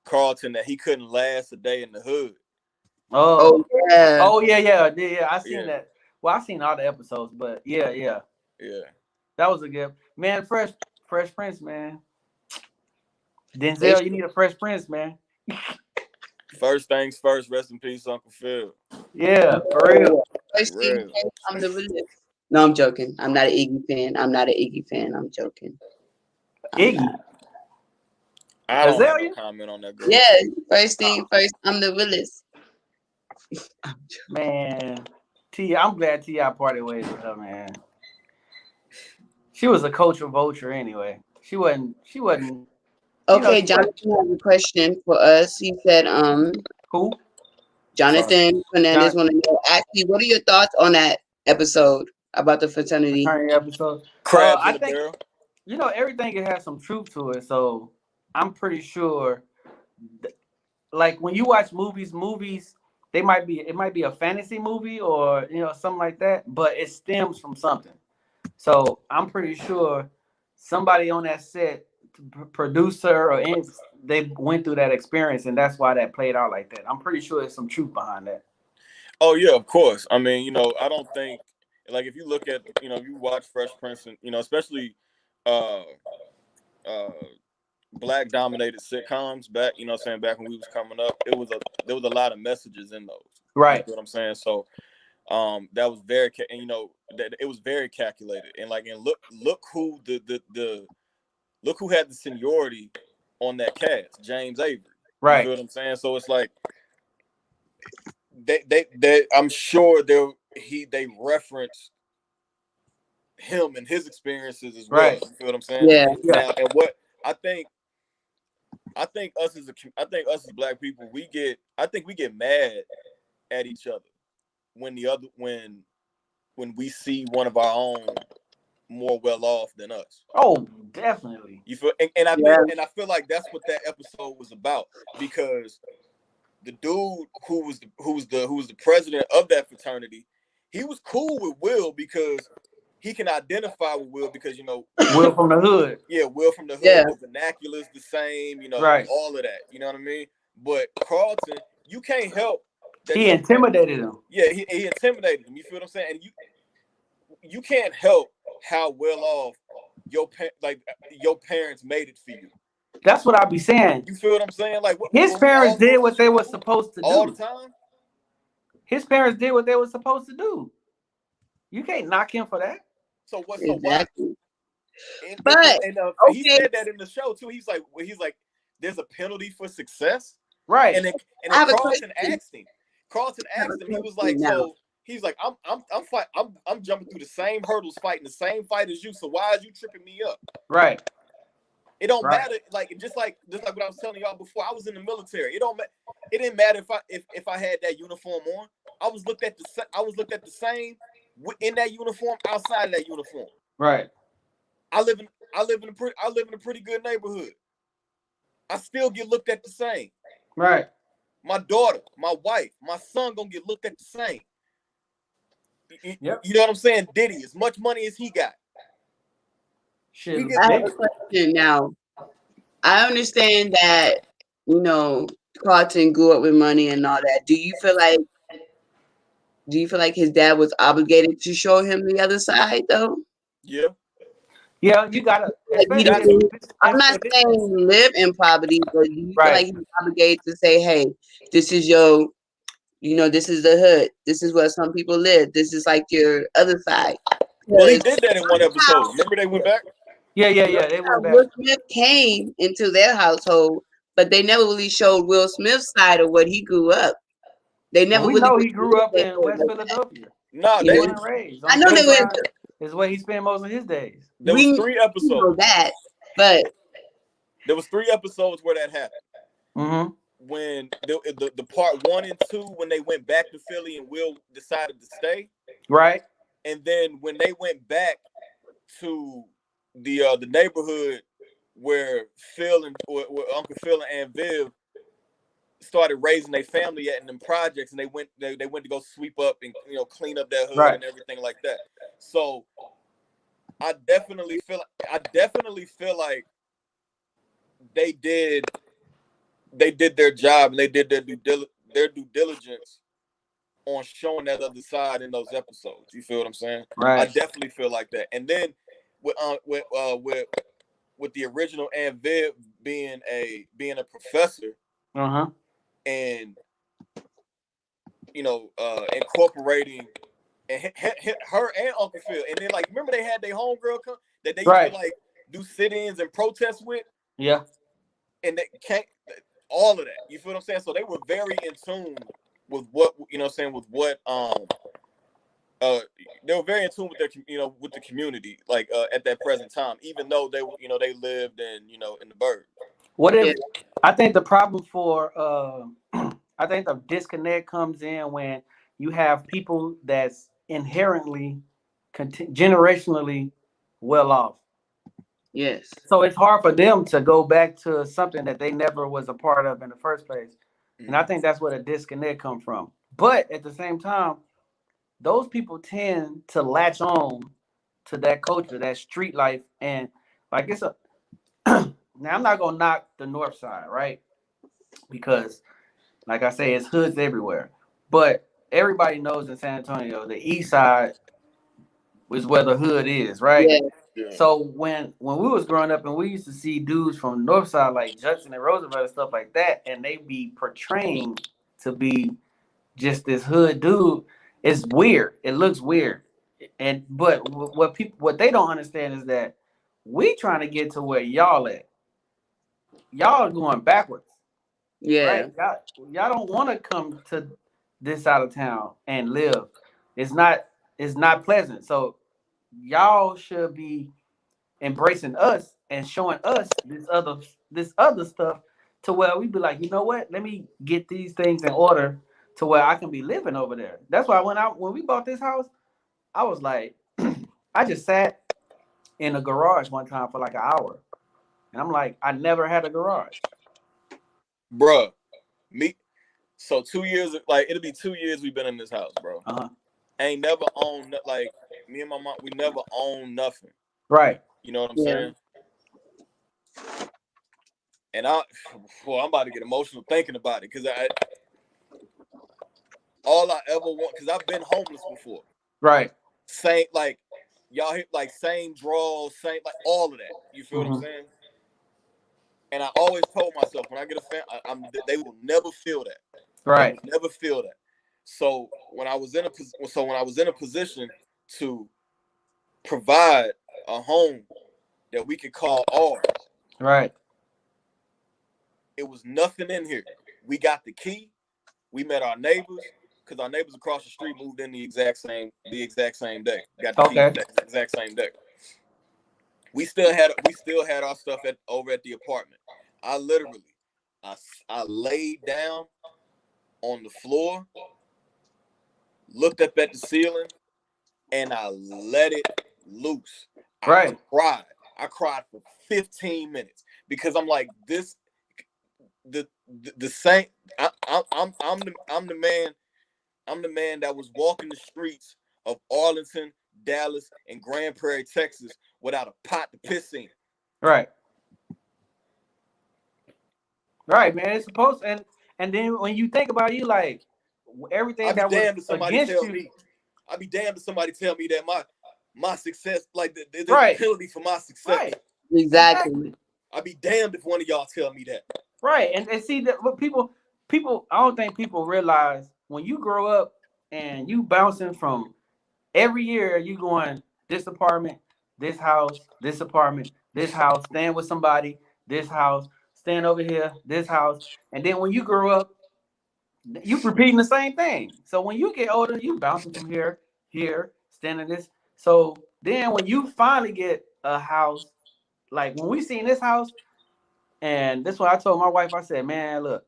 S1: Carlton that he couldn't last a day in the hood.
S2: Oh yeah. I seen that. Well, I seen all the episodes, but yeah. That was a good man. Fresh Prince, man. Denzel, you need a Fresh Prince, man.
S1: First things first. Rest in peace, Uncle Phil.
S2: Yeah, for real.
S3: First thing
S1: Real.
S3: first, I'm the realist. No, I'm joking. I'm not an Iggy fan. I'm joking. I'm
S2: Iggy.
S3: not.
S1: I don't have no
S2: Azalea?
S1: comment on that girl.
S3: Yeah, first thing first, I'm the realist.
S2: Man, I'm glad T.I. parted ways with her, man. She was a culture vulture anyway. She wasn't.
S3: Okay,
S2: She wasn't
S3: Jonathan has a question for us. He said,
S2: who?
S3: Jonathan Fernandez
S2: John
S3: want to know, actually, what are your thoughts on that episode about the fraternity?
S2: Attorney episode.
S1: Crabs
S2: I
S1: in a
S2: think
S1: barrel.
S2: everything can have some truth to it. So I'm pretty sure, like when you watch movies, it might be a fantasy movie or something like that, but it stems from something. So I'm pretty sure somebody on that set, producer or they went through that experience, and that's why that played out like that. I'm pretty sure there's some truth behind that.
S1: Oh yeah, of course. I mean, I don't think like if you look at you watch Fresh Prince and especially black dominated sitcoms back, back when we was coming up, there was a lot of messages in those.
S2: Right.
S1: You know what I'm saying? So that was very that it was very calculated, and look who look who had the seniority on that cast, James Avery.
S2: Right.
S1: You feel what I'm saying? So it's like they I'm sure they referenced him and his experiences as well.
S2: Right.
S1: You feel what I'm saying?
S3: Yeah.
S1: Now, and what I think us as black people, we get mad at each other when we see one of our own more well off than us.
S2: Oh, definitely.
S1: You feel and I feel like that's what that episode was about, because the dude who was the president of that fraternity, he was cool with Will because he can identify with Will because
S2: Will from the hood.
S1: Yeah, Will from the hood.
S3: Yeah.
S1: The vernacular is the same,
S2: Right.
S1: all of that. You know what I mean? But Carlton, you can't help that
S2: he intimidated him.
S1: Yeah, he intimidated him. You feel what I'm saying? And you can't help how well off your parents made it for you.
S2: That's what I be saying.
S1: You feel what I'm saying? Like
S2: his parents did what they were supposed to do
S1: all the time.
S2: His parents did what they were supposed to do. You can't knock him for that.
S1: So what?
S3: Exactly.
S1: So
S3: why?
S1: But he said that in the show too. He's like, there's a penalty for success,
S2: right?
S1: And then Carlton asked him. He was like, so he's like, I'm jumping through the same hurdles, fighting the same fight as you. So why is you tripping me up?
S2: Right.
S1: It don't matter. Like just like what I was telling y'all before. I was in the military. It didn't matter if I had that uniform on. I was looked at the same in that uniform, outside of that uniform.
S2: Right.
S1: I live in a pretty good neighborhood. I still get looked at the same.
S2: Right.
S1: My daughter, my wife, my son gonna get looked at the same.
S2: Yep.
S1: You know what I'm saying? Diddy, as much money as he got.
S2: Shit.
S3: I have a question now. I understand that, Carlton grew up with money and all that. Do you feel like his dad was obligated to show him the other side though?
S1: Yeah.
S2: Yeah, you gotta.
S3: I'm not saying live in poverty, but do you feel like he's obligated to say, "Hey, this is this is the hood. This is where some people live. This is like your other side."
S1: Well, he did that in one episode. Remember they went back?
S2: Yeah. They went back.
S3: Will Smith came into their household, but they never really showed Will Smith's side of what he grew up. They never really
S2: know he grew up in West Philadelphia.
S1: No,
S2: they were raised.
S3: I know they were.
S2: Is where he spent most of his days.
S1: There was 3 episodes.
S3: Know that, but
S1: there was 3 episodes where that happened.
S2: Mm-hmm.
S1: When the part 1 and 2, when they went back to Philly and Will decided to stay.
S2: Right.
S1: And then when they went back to the neighborhood where where Uncle Phil and Aunt Viv started raising their family at in them projects, and they went to go sweep up and clean up their hood and everything like that. So I definitely feel like they did their job, and they did their due diligence on showing that other side in those episodes. You feel what I'm saying?
S2: Right.
S1: I definitely feel like that. And then with the original Aunt Viv being a professor and incorporating and her and Uncle Phil, and then like remember they had their homegirl come that they used to like do sit-ins and protest with.
S2: Yeah,
S1: and they can't all of that. You feel what I'm saying? So they were very in tune with what with what they were very in tune with their with the community like at that present time, even though they they lived in in the burbs.
S2: What if I think the problem for I think the disconnect comes in when you have people that's inherently generationally well off.
S3: Yes.
S2: So it's hard for them to go back to something that they never was a part of in the first place. And I think that's where the disconnect comes from. But at the same time, those people tend to latch on to that culture, that street life. And like it's a now I'm not gonna knock the north side, right? Because like I say, it's hoods everywhere. But everybody knows in San Antonio, the east side is where the hood is, right?
S3: Yeah.
S1: Yeah.
S2: So when we was growing up and we used to see dudes from the north side like Judson and Roosevelt and stuff like that, and they be portraying to be just this hood dude, it's weird. It looks weird. But what they don't understand is that we trying to get to where y'all at. Y'all are going backwards.
S3: Yeah.
S2: Right? Y'all don't want to come to this side of town and live. It's not pleasant. So y'all should be embracing us and showing us this other stuff to where we be like, you know what? Let me get these things in order to where I can be living over there. That's why when we bought this house, I was like, I just sat in a garage one time for like an hour. And I'm like, I never had a garage.
S1: Bruh, so 2 years, like it'll be 2 years we've been in this house, bro. Ain't never owned, like me and my mom, we never owned nothing.
S2: Right.
S1: You know what I'm saying? And I'm about to get emotional thinking about it because all I ever want, because I've been homeless before.
S2: Right.
S1: Same, like y'all hit like same draws, same like all of that. You feel what I'm saying? And I always told myself when I get a fan, they will never feel that.
S2: Right.
S1: They will never feel that. So when I was in a position to provide a home that we could call ours,
S2: right,
S1: it was nothing in here. We got the key. We met our neighbors because our neighbors across the street moved in the exact same day. Got the key the exact same day. We still had our stuff over at the apartment. I literally, I laid down on the floor, looked up at the ceiling, and I let it loose.
S2: Right.
S1: I cried for 15 minutes because I'm like, this, the same. I'm the man that was walking the streets of Arlington, Dallas, and Grand Prairie, Texas, without a pot to piss in.
S2: Right. Right, man. It's supposed and then when you think about it, you like everything that was against you.
S1: I'd be damned if somebody tell me that my success, like there's
S2: right.
S1: penalty for my success.
S2: Right.
S3: Exactly.
S1: I'd be damned if one of y'all tell me that.
S2: Right. And see that what people I don't think people realize when you grow up and you bouncing from every year you going this apartment, this house, this apartment, this house, staying with somebody, this house, staying over here, this house. And then when you grow up, you repeating the same thing. So when you get older, you bouncing from here, standing this. So then when you finally get a house, like when we seen this house, and this what I told my wife, I said, man, look,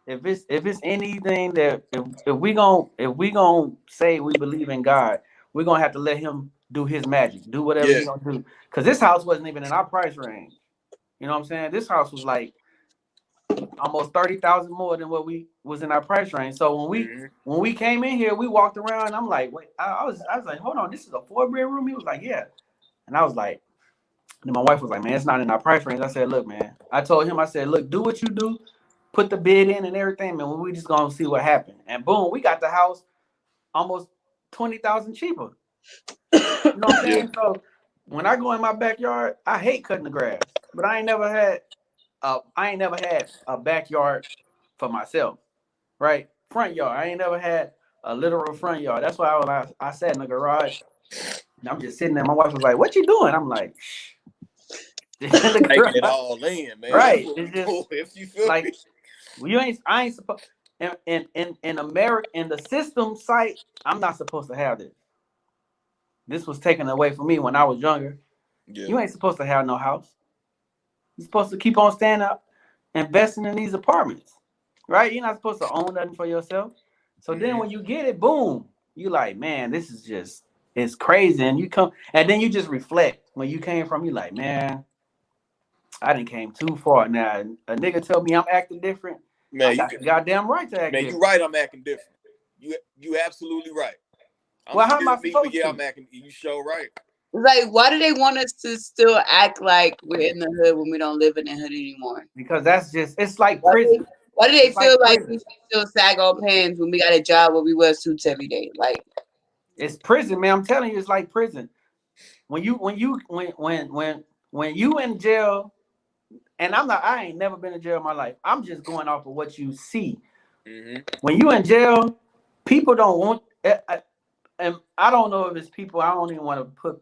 S2: if it's anything that if we gonna say we believe in God, we're gonna have to let him do his magic, do whatever he's gonna do. Because this house wasn't even in our price range. You know what I'm saying? This house was like almost 30,000 more than what we was in our price range. So when we came in here, we walked around. And I'm like, wait, I was like, hold on, this is a 4-bedroom. He was like, yeah, and I was like, and my wife was like, man, it's not in our price range. I said, look, man, I told him, I said, look, do what you do, put the bid in and everything, man. We just gonna see what happened. And boom, we got the house almost 20,000 cheaper. You know what I'm saying? So when I go in my backyard, I hate cutting the grass, but I ain't never had I ain't never had a backyard for myself, right? Front yard. I ain't never had a literal front yard. That's why I sat in the garage and I'm just sitting there. My wife was like, "What you doing?" I'm like, "Shh." Just in the
S1: Taking it
S2: garage.
S1: all in, man.
S2: Right.
S1: That's what
S2: It's
S1: we
S2: just
S1: do, if you feel
S2: like
S1: me.
S2: well, I ain't supposed in America in the system site, I'm not supposed to have this. This was taken away from me when I was younger.
S1: Yeah.
S2: You ain't supposed to have no house. You're supposed to keep on standing up, investing in these apartments, right? You're not supposed to own nothing for yourself. So then when you get it, boom, you like, man, this is just it's crazy. And you come and then you just reflect when you came from. You like, man, I didn't came too far. Now a nigga tell me I'm acting different.
S1: Man,
S2: I got the goddamn right to act
S1: man,
S2: different.
S1: you right. I'm acting different. You absolutely right. I'm
S2: Well, how am I
S1: still me,
S2: supposed
S1: but yeah,
S2: to?
S1: I'm acting. You show right.
S3: Like, why do they want us to still act like we're in the hood when we don't live in the hood anymore?
S2: Because that's just it's like
S3: Why
S2: prison.
S3: do they
S2: It's
S3: feel like
S2: prison.
S3: we should still sag our pants when we got a job where we wear suits every day? Like,
S2: It's prison, man. I'm telling you, it's like prison. When you in jail, and I ain't never been in jail in my life. I'm just going off of what you see.
S1: Mm-hmm.
S2: When you in jail, people don't want. And I don't know if it's people. I don't even want to put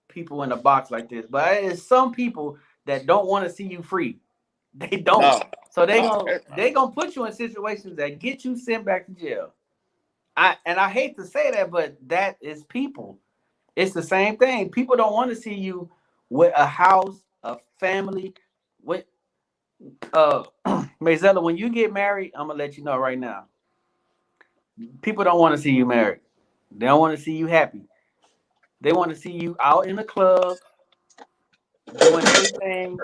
S2: people in a box like this, but it's some people that don't want to see you free. They don't.
S1: No.
S2: So they gonna put you in situations that get you sent back to jail. I hate to say that, but that is people. It's the same thing. People don't want to see you with a house, a family. With Mayzella, when you get married, I'm gonna let you know right now. People don't want to see you married. They don't want to see you happy. They want to see you out in the club doing everything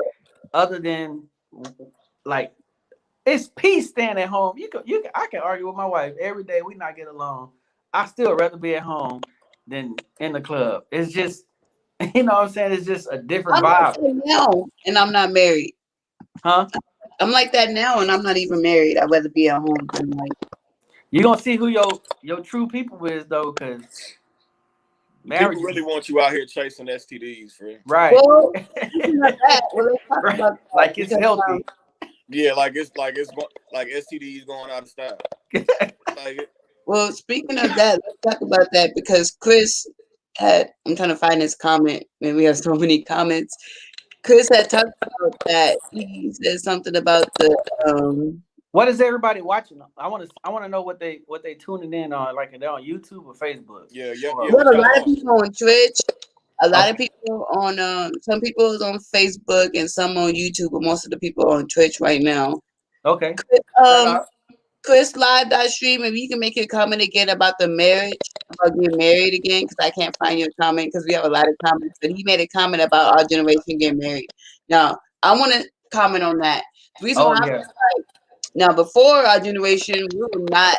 S2: other than like it's peace staying at home. I can argue with my wife every day. We not get along. I still rather be at home than in the club. It's just you know what I'm saying? It's just a different
S3: I'm like
S2: vibe.
S3: that now, and I'm not married.
S2: Huh?
S3: I'm like that now, and I'm not even married. I'd rather be at home than like.
S2: You're gonna see who your true people is though, because marriage
S1: People really want you out here chasing STDs, friend.
S2: right.
S3: Well, speaking of that, well, let's talk
S2: Right.
S3: about that
S2: Like it's
S3: because,
S2: healthy.
S1: Yeah, like STDs going out of style. Like it.
S3: well, speaking of that, let's talk about that because Chris had. I'm trying to find his comment, and we have so many comments. Chris had talked about that. He said something about the
S2: What is everybody watching? I want to know what they tuning in on, like they're on YouTube or Facebook.
S1: Yeah.
S2: Or,
S3: well,
S1: What
S3: a
S1: y'all
S3: lot of
S1: on?
S3: people on Twitch, a lot
S2: okay.
S3: of people on some people is on Facebook and some on YouTube, but most of the people are on Twitch right now.
S2: Okay.
S3: Chris live that stream, if you can make your comment again about the marriage, about getting married again, because I can't find your comment because we have a lot of comments. But he made a comment about our generation getting married. Now, I want to comment on that. The reason
S2: Oh
S3: why
S2: yeah.
S3: now before our generation, we were not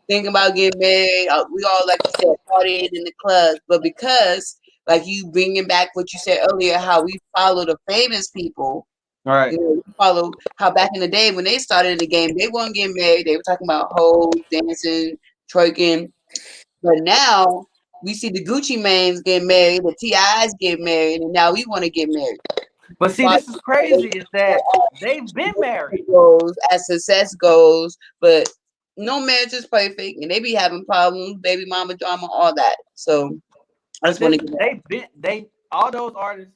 S3: thinking about getting married. We all, like you said, partying in the clubs. But because, like you bringing back what you said earlier, how we follow the famous people.
S2: All right.
S3: You know, we follow how back in the day when they started in the game, they weren't getting married. They were talking about hoes, dancing, twerking. But now we see the Gucci Manes getting married, the TIs getting married, and now we want to get married.
S2: But see, this is crazy. Is that they've been married.
S3: Goes as success goes, but no marriage is perfect, and they be having problems, baby mama drama, all that. So I just want to.
S2: They all those artists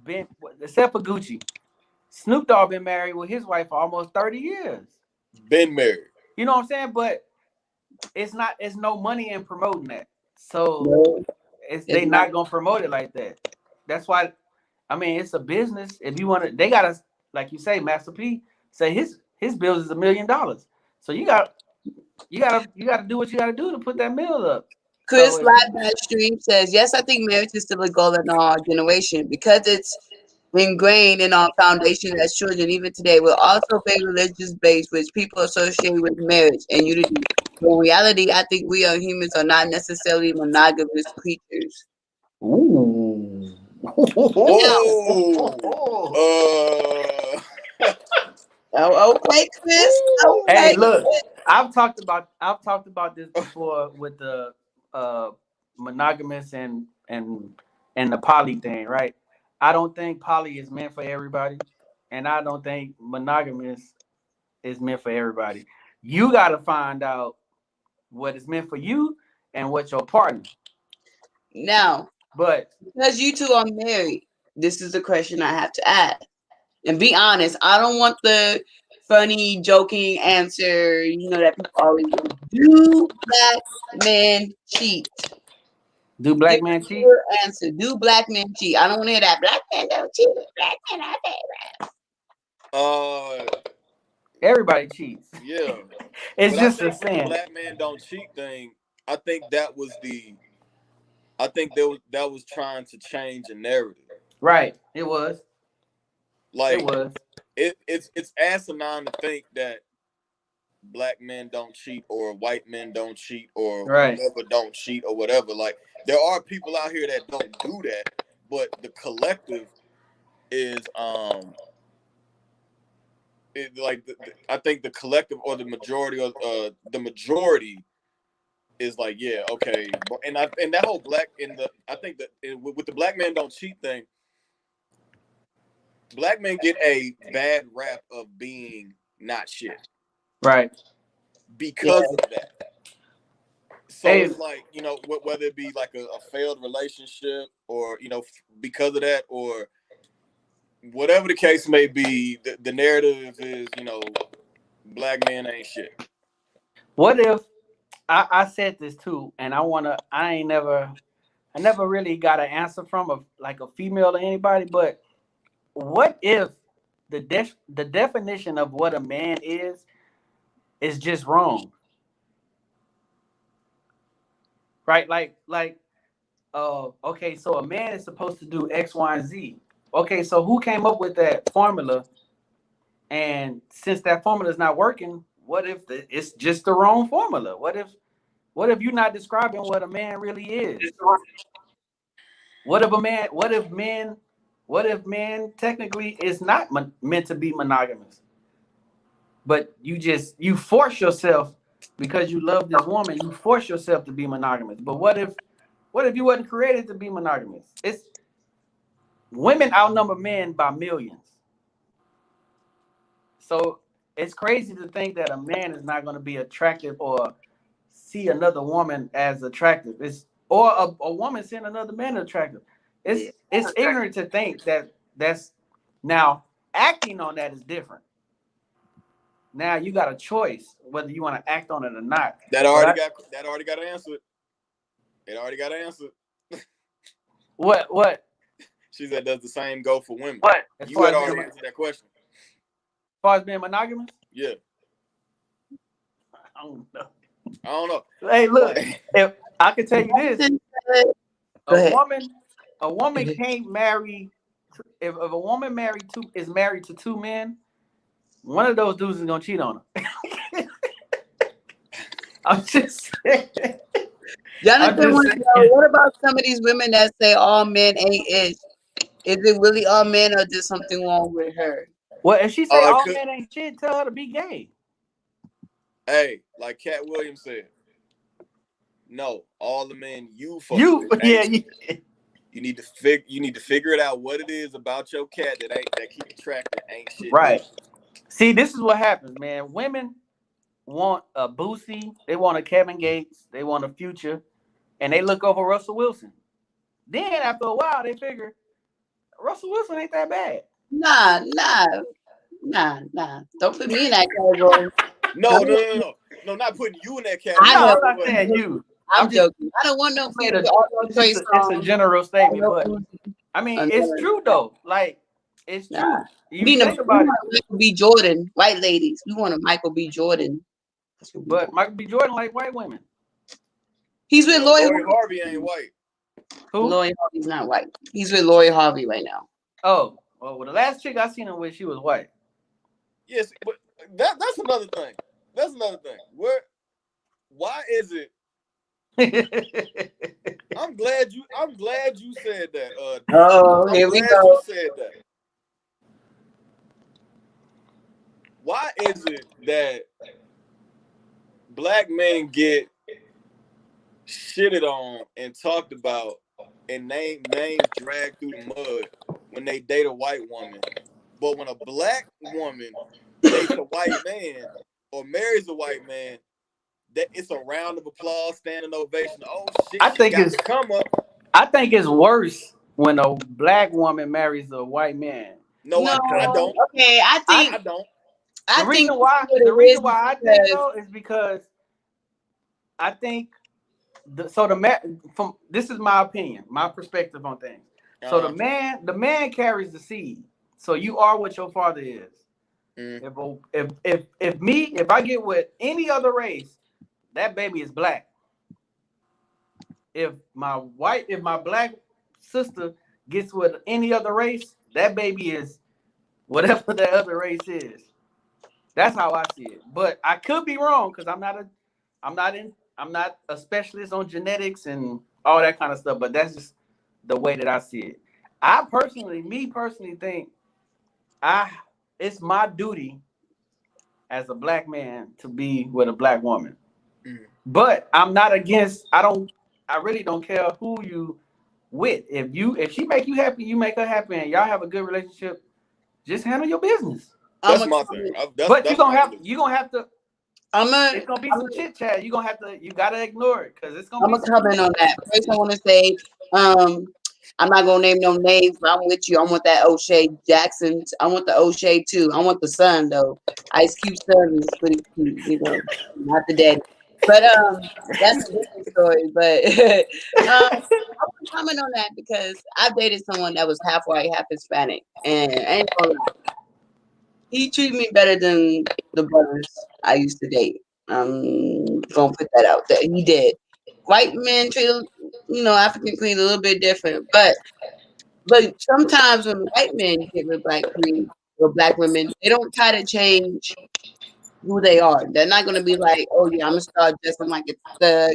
S2: been except for Gucci. Snoop Dogg been married with his wife for almost 30 years.
S1: Been married.
S2: You know what I'm saying? But it's no money in promoting that. So
S3: No,
S2: they not gonna promote it like that. That's why I mean it's a business. If you want to, they gotta, like you say, Master P say his bills is $1 million. So you gotta do what you gotta do to put that mill up.
S3: Chris
S2: So
S3: live that stream says, yes, I think marriage is still a goal in our generation because it's ingrained in our foundation as children. Even today, we're also very religious based, which people associate with marriage and unity. But in reality, I think we as humans are not necessarily monogamous creatures.
S2: ooh.
S3: Okay, Chris. Okay.
S2: Hey, look, I've talked about this before with the monogamous and the poly thing, right? I don't think poly is meant for everybody. and I don't think monogamous is meant for everybody. You got to find out what is meant for you and what your partner.
S3: Now,
S2: But
S3: because you two are married, this is the question I have to ask. And be honest, I don't want the funny, joking answer, that people always do. Do black men cheat?
S2: do black men cheat?
S3: Your answer. Do black men cheat? I don't want to hear that. Black men don't cheat. Black men are favorite.
S2: Everybody cheats.
S1: Yeah.
S2: It's
S1: But
S2: just
S1: I
S2: a
S1: think
S2: sin.
S1: the black man don't cheat thing. I think that was that was trying to change a narrative.
S2: Right. It was.
S1: Like
S2: It was.
S1: It's asinine to think that black men don't cheat or white men don't cheat or
S2: Right.
S1: whoever don't cheat or whatever. Like there are people out here that don't do that, but the collective is I think the collective or the majority is like, yeah, okay, and that whole I think that with the black men don't cheat thing, black men get a bad rap of being not shit,
S2: right?
S1: Because of that. So it's like, whether it be like a failed relationship or because of that or whatever the case may be, the narrative is black men ain't shit.
S2: What if I said this too, and I never really got an answer from a female or anybody, but what if the definition of what a man is just wrong? Right? Okay, so a man is supposed to do X, Y, and Z. Okay, so who came up with that formula? And since that formula is not working, what if it's just the wrong formula? What if you're not describing what a man really is? What if men technically is not meant to be monogamous? But you force yourself because you love this woman, you force yourself to be monogamous. But what if you wasn't created to be monogamous? It's women outnumber men by millions. So it's crazy to think that a man is not going to be attractive or see another woman as attractive. Or a woman seeing another man attractive. It's ignorant to think that's now acting on that is different. Now you got a choice whether you want to act on it or not.
S1: That already got answered. It already got answered.
S2: What?
S1: She said, does the same go for women?
S2: What?
S1: You had already answered that question.
S2: As far as being monogamous?
S1: Yeah.
S2: I don't
S1: know.
S2: Hey, look, if I can tell you this, a woman can't marry. If a woman is married to two men, one of those dudes is gonna cheat on her. I'm just saying.
S3: Jonathan wants to know, what about some of these women that say all men ain't it? Is it really all men or just something wrong with her?
S2: Well, if she say all men ain't shit, tell her to be gay.
S1: Hey, like Cat Williams said, no, all the men you need to figure it out what it is about your cat that keep you track that ain't shit.
S2: Right. See, this is what happens, man. Women want a Boosie, they want a Kevin Gates, they want a Future, and they look over Russell Wilson. Then after a while, they figure Russell Wilson ain't that bad.
S3: Nah. Don't put me in that category.
S1: No, not putting you in that category.
S2: I'm not saying you.
S3: I'm joking. I don't want no friends.
S2: It's a general statement, but I mean, it's true though. Like, it's true.
S3: Nah.
S2: You think about it.
S3: Michael B. Jordan, white ladies. We want a Michael B. Jordan.
S2: But Michael B. Jordan like white women.
S3: He's with Lori
S1: Harvey. Ain't white.
S3: Who? Lori Harvey's not white. He's with Lori Harvey right now.
S2: Oh, well, the last chick I seen him with, she was white.
S1: Yes, but that's another thing. That's another thing. Why is it? I'm glad you said that.
S3: Here we go.
S1: You said that. Why is it that black men get shitted on and talked about and names dragged through the mud when they date a white woman, But when a black woman dates a white man or marries a white man, that it's a round of applause, standing ovation. Oh shit!
S2: I think it's
S1: come up.
S2: I think it's worse when a black woman marries a white man.
S1: No, I don't.
S3: Okay, I think
S1: I don't.
S2: The reason why I think though is because I think from this is my opinion, my perspective on things. So the man carries the seed. So you are what your father is. If I get with any other race, that baby is black. If my black sister gets with any other race, that baby is whatever that other race is. That's how I see it. But I could be wrong because I'm not a specialist on genetics and all that kind of stuff. But that's just the way that I see it. I personally think it's my duty as a black man to be with a black woman. But I'm not against. I really don't care who you with. If she make you happy, you make her happy, and y'all have a good relationship. Just handle your business.
S1: That's my thing.
S2: But you're gonna have to. It's gonna be some chit chat. You gotta ignore it because it's gonna.
S3: I'm gonna comment on that. First, I want to say, I'm not gonna name no names, but I'm with you. I want that O'Shea Jackson. I want the O'Shea too. I want the son though. Ice Cube's son is pretty cute, not the daddy. But that's a different story. But I want to comment on that because I've dated someone that was half white, half Hispanic, and I ain't gonna lie, he treated me better than the brothers I used to date. I'm gonna put that out there. He did. White men treat African queens a little bit different, but sometimes when white men get with black queens or black women, they don't try to change who they are. They're not gonna be like, oh yeah, I'm gonna start dressing like it's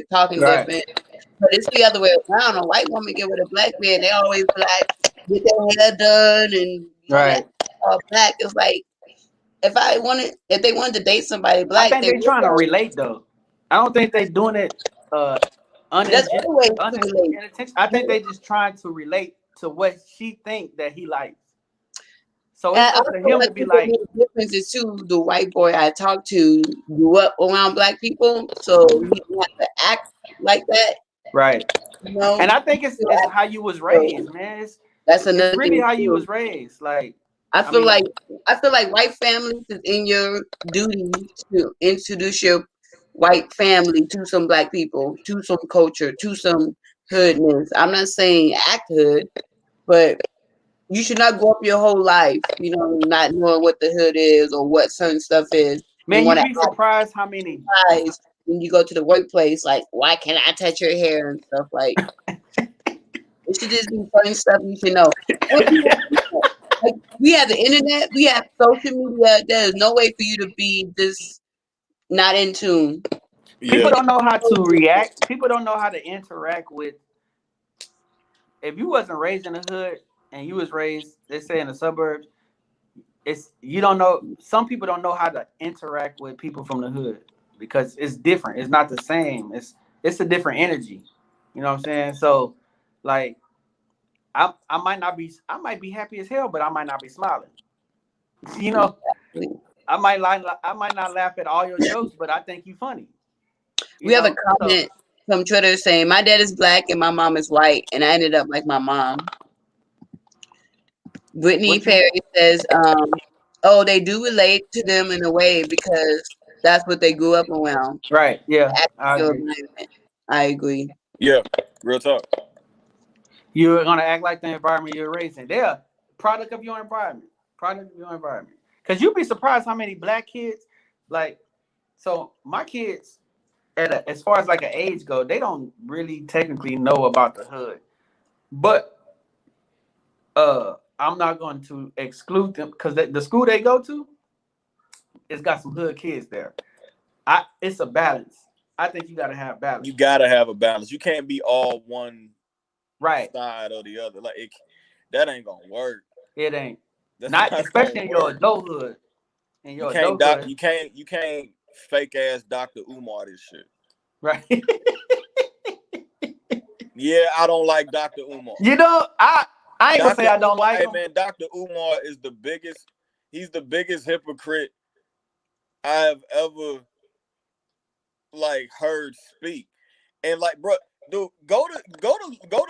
S3: talking different. But it's the other way around. A white woman get with a black man, they always be like get their hair done and black. It's like if they wanted to date somebody black,
S2: I think they're trying to relate though. I don't think they're doing it
S3: that's the way to relate.
S2: I think they just trying to relate to what she think that he likes. So it's up to him to be like.
S3: The difference is too. The white boy I talked to grew up around black people, so he didn't have to act like that.
S2: Right. And I think it's how you was raised, man.
S3: That's another.
S2: It's really how you was raised. Like
S3: I feel like white families is in your duty to introduce your white family to some black people, to some culture, to some hoodness. I'm not saying act hood, but you should not go up your whole life, not knowing what the hood is or what certain stuff is.
S2: Man, you'd be surprised how many
S3: guys when you go to the workplace, like, why can't I touch your hair and stuff like it should just be fun stuff you should know. Like, we have the internet, we have social media. There's no way for you to be this not in tune.
S2: People don't know how to react. People don't know how to interact with. If you wasn't raised in the hood and you was raised, let's say in the suburbs, you don't know. Some people don't know how to interact with people from the hood because it's different. It's not the same. It's a different energy. You know what I'm saying? So, like, I might be happy as hell, but I might not be smiling. I might not laugh at all your jokes, but I think you funny.
S3: We have a comment from Twitter saying, my dad is black and my mom is white, and I ended up like my mom. Brittany Perry says, they do relate to them in a way because that's what they grew up around.
S2: Right, yeah.
S3: I agree.
S1: Yeah, real talk.
S2: You're going to act like the environment you're raised in. They're a product of your environment. Because you'd be surprised how many black kids, so my kids, as far as like an age go, they don't really technically know about the hood. But I'm not going to exclude them because the school they go to, it's got some hood kids there. It's a balance. I think you got to have balance.
S1: You got to have a balance. You can't be all one side or the other. Like that ain't gonna work.
S2: It ain't. Not especially in your adulthood. You can't fake ass Dr. Umar this shit. Right.
S1: Yeah, I don't like Dr. Umar.
S2: I ain't gonna say I don't like him.
S1: Man, Dr. Umar is the biggest He's the biggest hypocrite I've ever like heard speak. And like, bro, dude, go to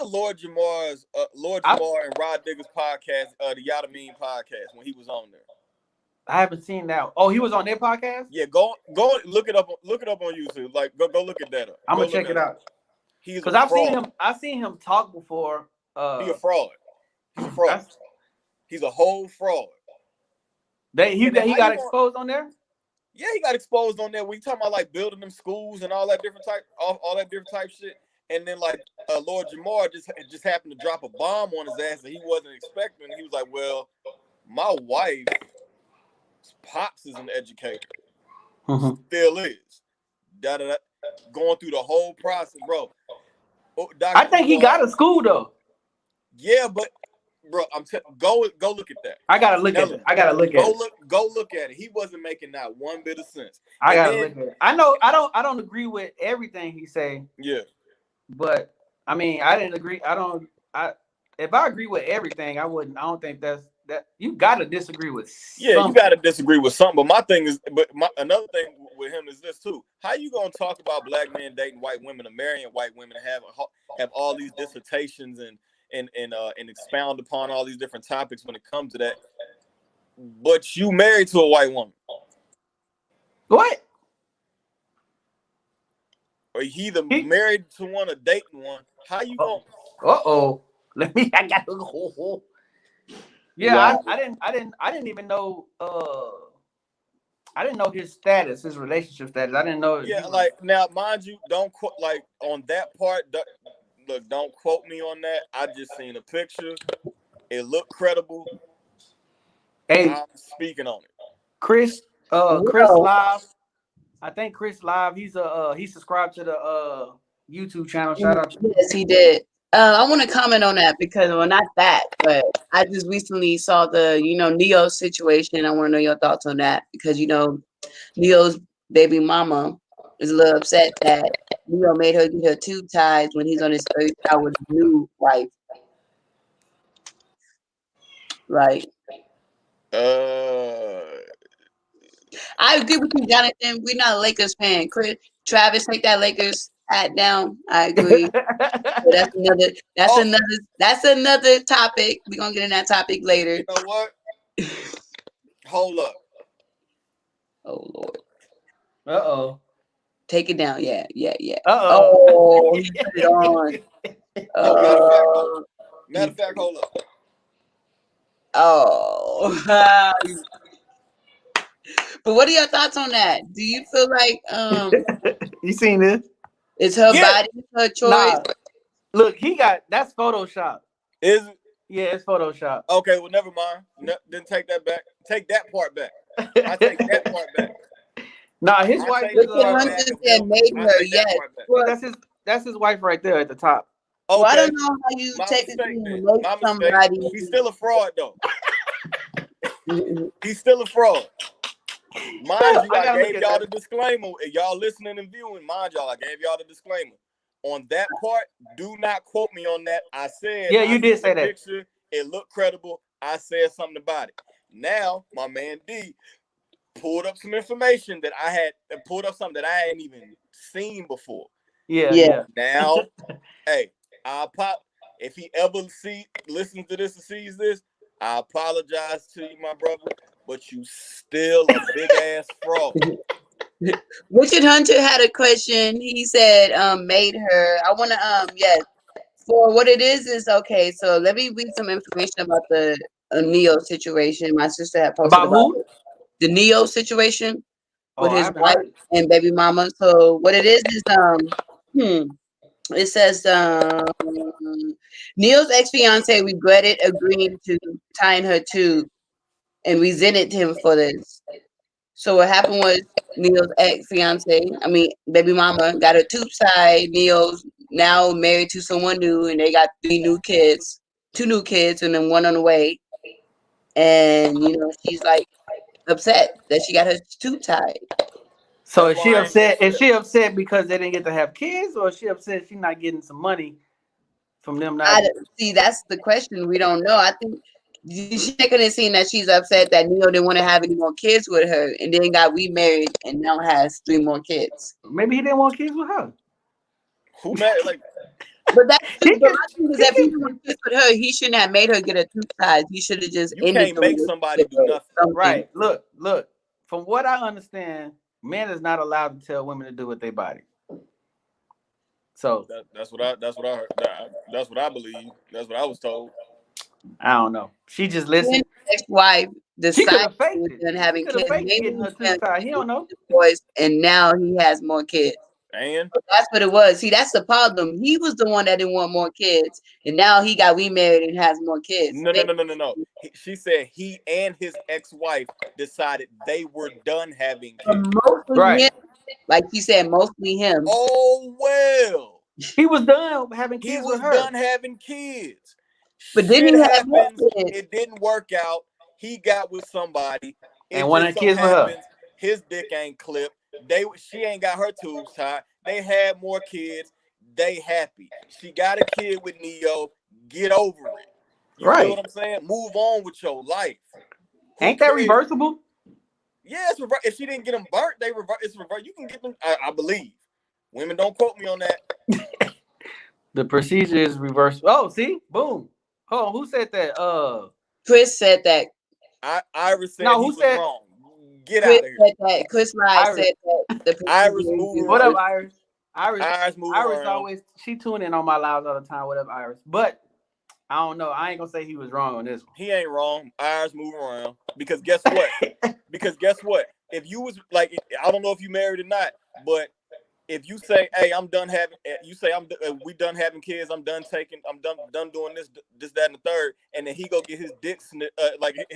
S1: Lord Jamar's and Rod Digger's podcast, the Yada Mean podcast, when he was on there.
S2: I haven't seen that. Oh, he was on their podcast?
S1: Yeah, go look it up on YouTube. Like, go look at that up.
S2: I'm gonna check it out.
S1: Because
S2: I've seen him talk before.
S1: He's a fraud. He's a fraud. He's a whole fraud.
S2: He got exposed on there?
S1: Yeah, he got exposed on there. We talking about like building them schools and all that different type shit. And then like Lord Jamar just happened to drop a bomb on his ass that he wasn't expecting. He was like, "Well, my wife's pops is an educator, still is." Going through the whole process, bro.
S2: I think he got a school though.
S1: Yeah, but bro, go look at that.
S2: I gotta look at it.
S1: Go look at it. He wasn't making not one bit of sense.
S2: I gotta look at it. I know I don't agree with everything he say.
S1: Yeah.
S2: But I mean, I didn't agree. If I agree with everything, I wouldn't. I don't think that you gotta disagree with something.
S1: Yeah, you gotta disagree with something. But my thing is, another thing with him is this too. How you gonna talk about black men dating white women and marrying white women and have all these dissertations and expound upon all these different topics when it comes to that, but you married to a white woman?
S2: What?
S1: Or he either married to one or dating one. How you going?
S2: I got to. Yeah, I didn't even know. I didn't know his status, his relationship status. I didn't know.
S1: Yeah, like now, mind you, don't quote like on that part. Look, don't quote me on that. I just seen a picture. It looked credible.
S2: Hey,
S1: I'm speaking on it.
S2: Chris Live. I think Chris Live. He subscribed to the YouTube channel. Shout out.
S3: Yes, he did. I want to comment on that because, well, not that, but I just recently saw the, Neo situation. I want to know your thoughts on that because, Neo's baby mama is a little upset that Neo made her get her tube ties when he's on his third child with his new wife. Right. I agree with you, Jonathan. We're not a Lakers fan. Travis, take that Lakers hat down. I agree. That's another topic. We're gonna get in that topic later.
S1: You know what? Hold up.
S3: Oh Lord.
S2: Uh-oh.
S3: Take it down. Yeah.
S2: Uh-oh.
S3: Oh, he put it on.
S1: Matter of fact, hold up.
S3: Oh. But what are your thoughts on that? Do you feel like
S2: you seen this?
S3: It's her body, her choice?
S2: Nah. Look, that's Photoshop.
S1: Is it?
S2: Yeah, it's Photoshop.
S1: Okay, well, never mind. Then take that back. Take that part back. I take that part back.
S2: Nah, his wife
S3: is made her. Yes,
S2: that's his wife right there at the top.
S3: Okay. Well, I don't know how you technically make somebody.
S1: He's still a fraud, though. He's still a fraud. Mind you, I gave y'all the disclaimer. If y'all listening and viewing, mind y'all, I gave y'all the disclaimer. On that part, do not quote me on that. I said,
S2: yeah, you did say that.
S1: Picture, it looked credible. I said something about it. Now, my man D pulled up some information that I had, pulled up something that I hadn't even seen before.
S2: Yeah.
S1: Now, hey, if he ever listens to this and sees this, I apologize to you, my brother, but you still a big ass fraud.
S3: Richard Hunter had a question. He said, made her. I want to, yes. For what it is okay. So let me read some information about the Neo situation. My sister had posted
S2: about who?
S3: The Neo situation with his wife and baby mama. So what it is it says Neo's ex-fiance regretted agreeing to tying her tube and resented him for this. So what happened was Neo's baby mama got her tube tied. Neo's now married to someone new and they got two new kids and then one on the way. And she's like upset that she got her tube tied.
S2: So is she upset? Is she upset because they didn't get to have kids, or is she upset she's not getting some money from them? See,
S3: that's the question. We don't know. I think She couldn't see that she's upset that Neo didn't want to have any more kids with her, and then got remarried and now has 3 more kids.
S2: Maybe he didn't want kids with her.
S1: Who mad? Like,
S3: but my thing is, if he didn't want kids with her, he shouldn't have made her get a tooth tied. He should have just
S1: you can't make somebody do nothing.
S2: Right. Look. From what I understand, men is not allowed to tell women to do with their body. So
S1: that's what I heard. That's what I believe. That's what I was told.
S2: I don't know. She just listened.
S3: Ex-wife decided
S2: and
S3: having kids.
S2: He don't know.
S3: Boys, and now he has more kids.
S1: And
S3: that's what it was. See, that's the problem. He was the one that didn't want more kids, and now he got remarried and has more kids.
S1: No. She said he and his ex-wife decided they were done having kids.
S3: Right. Him, like she said, mostly him.
S1: Oh well.
S2: He was done having kids.
S1: He was done having kids.
S3: But then
S1: it didn't work out. He got with somebody,
S2: and one of the kids with her.
S1: His dick ain't clipped. She ain't got her tubes tied. They had more kids. They happy. She got a kid with Neo. Get over it. You know what I'm saying? Move on with your life.
S2: Ain't that reversible?
S1: Yeah, it's reverse. If she didn't get them burnt, it's reverse. You can get them. I believe. Women, don't quote me on that.
S2: The procedure is reversed. Oh, see, boom. Oh, who said that?
S3: Chris said that.
S1: Iris said who said wrong. Get Chris out of here.
S3: Said that. Chris Live said that.
S1: Iris moved.
S2: What up, Iris? Iris always she tune in on my lives all the time. What up, Iris? But I don't know. I ain't gonna say he was wrong on this one.
S1: He ain't wrong. Iris move around because guess what? If you was like, I don't know if you married or not, but if you say, "Hey, I'm done having," we done having kids. I'm done doing this, that, and the third, and then he go get his dick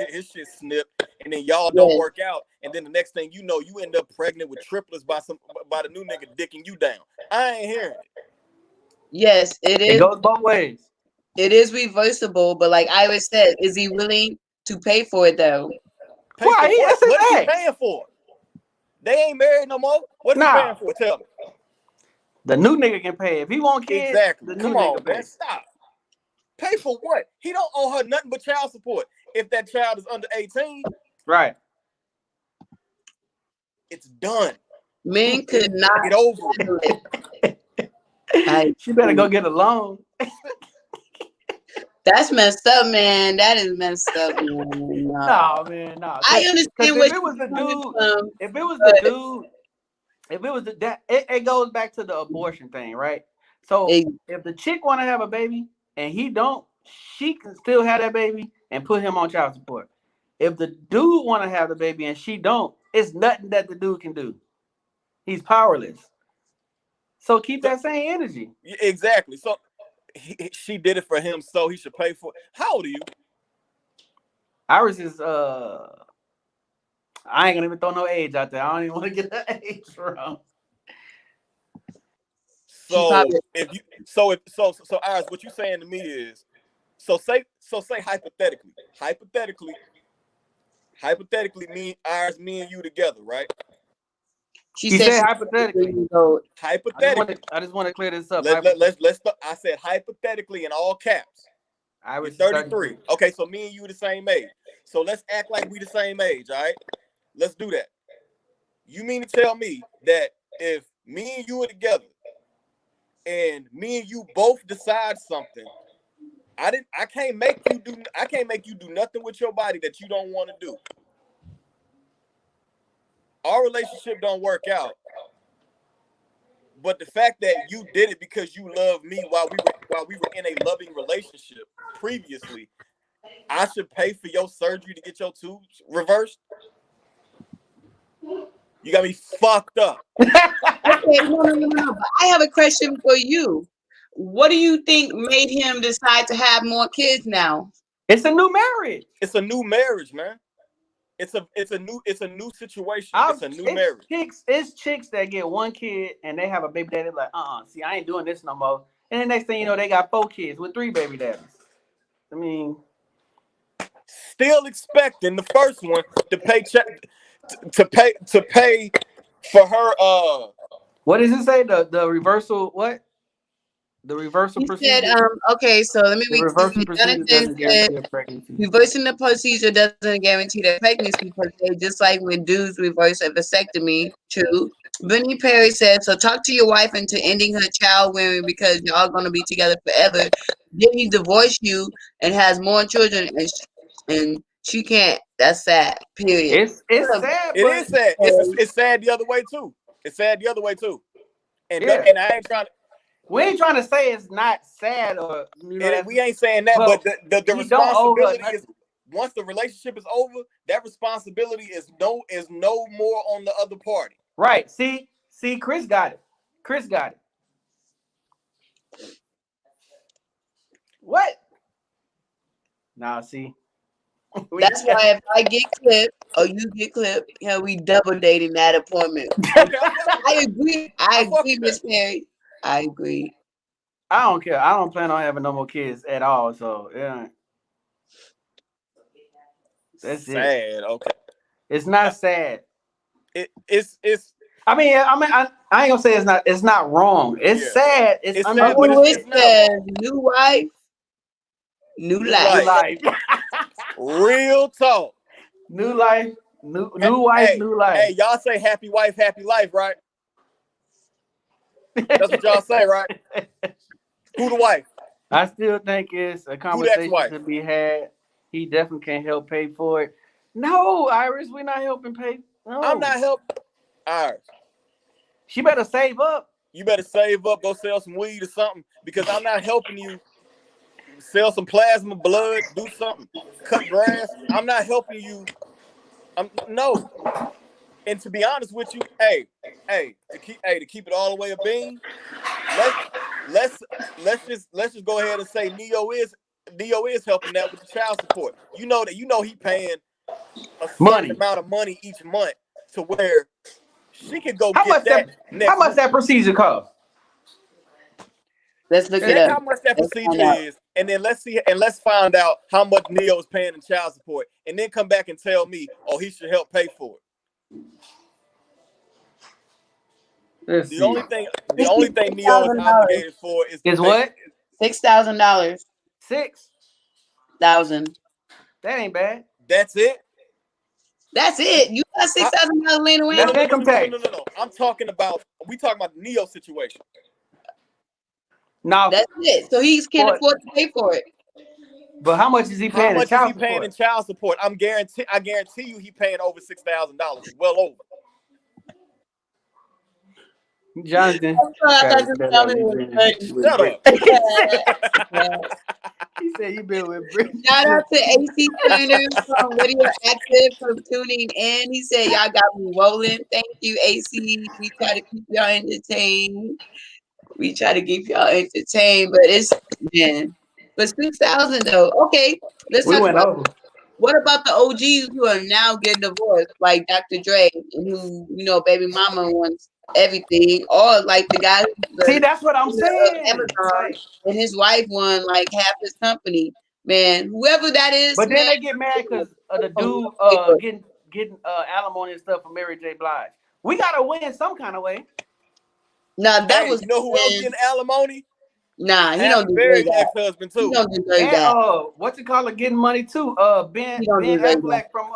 S1: his shit snipped, and then y'all don't work out, and then the next thing you know, you end up pregnant with triplets by the new nigga dicking you down. I ain't hearing it.
S3: Yes, it is.
S2: It goes both ways.
S3: It is reversible, but like Iris said, is he willing to pay for it though?
S1: What is he paying for? They ain't married no more. What is he paying for? Tell me.
S2: The new nigga can pay. If he want kids,
S1: exactly.
S2: The
S1: Come
S2: new
S1: on,
S2: nigga
S1: man.
S2: pay.
S1: Stop. Pay for what? He don't owe her nothing but child support. If that child is under 18,
S2: right?
S1: It's done.
S3: Men could not
S1: get over
S3: it.
S2: She better go get a loan.
S3: That's messed up, man. That is messed up, man.
S2: No, man, no.
S3: I understand what
S2: if it was the dude, it goes back to the abortion thing, right? So if the chick want to have a baby and he don't, she can still have that baby and put him on child support. If the dude want to have the baby and she don't, it's nothing that the dude can do. He's powerless. So keep that same energy.
S1: Exactly. So she did it for him, so he should pay for it. How old are you?
S2: Iris is I ain't gonna even throw no age out there. I don't even want to get that age wrong.
S1: So Iris, what you saying to me is, say hypothetically, me and you together, right?
S3: She said
S2: hypothetically.
S1: Hypothetically.
S2: I just want to clear this up.
S1: Let's. I said hypothetically in all caps.
S2: I was
S1: 33. Okay, so me and you the same age. So let's act like we the same age, all right? Let's do that. You mean to tell me that if me and you are together and me and you both decide something, I can't make you do nothing with your body that you don't want to do. Our relationship don't work out. But the fact that you did it because you love me while we were in a loving relationship previously, I should pay for your surgery to get your tubes reversed? You got me fucked up.
S3: Okay, no. But I have a question for you. What do you think made him decide to have more kids now?
S2: It's a new marriage.
S1: It's a new marriage, man. It's a new situation. It's a new marriage.
S2: It's chicks that get one kid and they have a baby daddy like, see, I ain't doing this no more. And the next thing you know, they got 4 kids with 3 baby daddies. I mean,
S1: still expecting the first one to pay for her.
S2: What does it say? The reversal? What? The reversal
S3: He
S2: procedure.
S3: said, okay, so let me
S2: The
S3: read.
S2: reversal procedure
S3: Jonathan
S2: doesn't
S3: said,
S2: guarantee a pregnancy.
S3: reversing the procedure doesn't guarantee the pregnancy per se, just like when dudes reverse a vasectomy. True. Brittany Perry said, so talk to your wife into ending her child rearing because y'all gonna be together forever. Then he divorced you and has more children, and she can't. That's sad. Period.
S2: It's sad,
S1: It
S2: but
S1: is sad. It's sad the other way too. It's sad the other way too. And
S2: yeah.
S1: and I ain't trying to.
S2: We ain't trying to say it's not sad or
S1: We ain't saying that, but the responsibility is once the relationship is over, that responsibility is no more on the other party.
S2: Right. See, Chris got it. Chris got it. What? Now see.
S3: That's why if I get clipped or you get clipped, we double dating that appointment.
S1: Okay,
S3: I agree. I agree, Miss Perry. I agree.
S2: I don't care. I don't plan on having no more kids at all. So yeah. That's
S1: sad.
S2: it.
S1: Okay.
S2: It's not sad.
S1: It's.
S2: I mean, I ain't gonna say it's not wrong. It's sad. It's
S1: sad, but it's
S3: says new wife, new life.
S1: Real talk.
S2: New life, new wife, new life.
S1: Hey, y'all say happy wife, happy life, right? That's what y'all say, right? Who the wife?
S2: I still think it's a conversation to be had. He definitely can't help pay for it. No, Iris, we're not helping pay. No.
S1: I'm not helping. Iris.
S2: She better save up.
S1: You better save up, go sell some weed or something, because I'm not helping you sell some plasma blood, do something, cut grass. I'm not helping you. No. And to be honest with you, to keep it all the way a bean, let's just go ahead and say Neo is helping that with the child support. You know he paying a certain amount of money each month to where she could go get that.
S2: How much that procedure cost?
S3: Let's look at
S1: how much that procedure is, and then let's find out how much Neo is paying in child support, and then come back and tell me, oh, he should help pay for it. The only thing Neo is obligated for is
S2: what?
S3: $6,000.
S2: $6,000. That ain't bad.
S1: That's it.
S3: That's it. You got $6,000 laying around.
S2: That's income tax.
S1: No. We talking about the Neo situation.
S3: No, that's it. So he can't afford to pay for it.
S2: But how much is he paying?
S1: How much is he paying in child support? I guarantee you, he paying over $6,000. Well over.
S2: Jonathan.
S1: Shut up.
S2: He said you been with Brittany.
S3: Shout out to AC Turner from Radio Active for tuning in. He said y'all got me rolling. Thank you, AC. We try to keep y'all entertained. But it's but 6,000 though. Okay, let's talk about what about the OGs who are now getting divorced, like Dr. Dre, and who baby mama wants everything, or like the guy.
S2: See, that's what I'm saying.
S3: Amazon, and his wife won like half his company. Man, whoever that is.
S2: But then they get mad because of the dude getting alimony and stuff from Mary J. Blige. We gotta win some kind of way.
S3: Nah, that was.
S1: You know who else getting alimony?
S3: Nah, he don't deserve that.
S1: Ex-husband too.
S3: He don't deserve that.
S2: What's it called? Getting money too. Ben Affleck from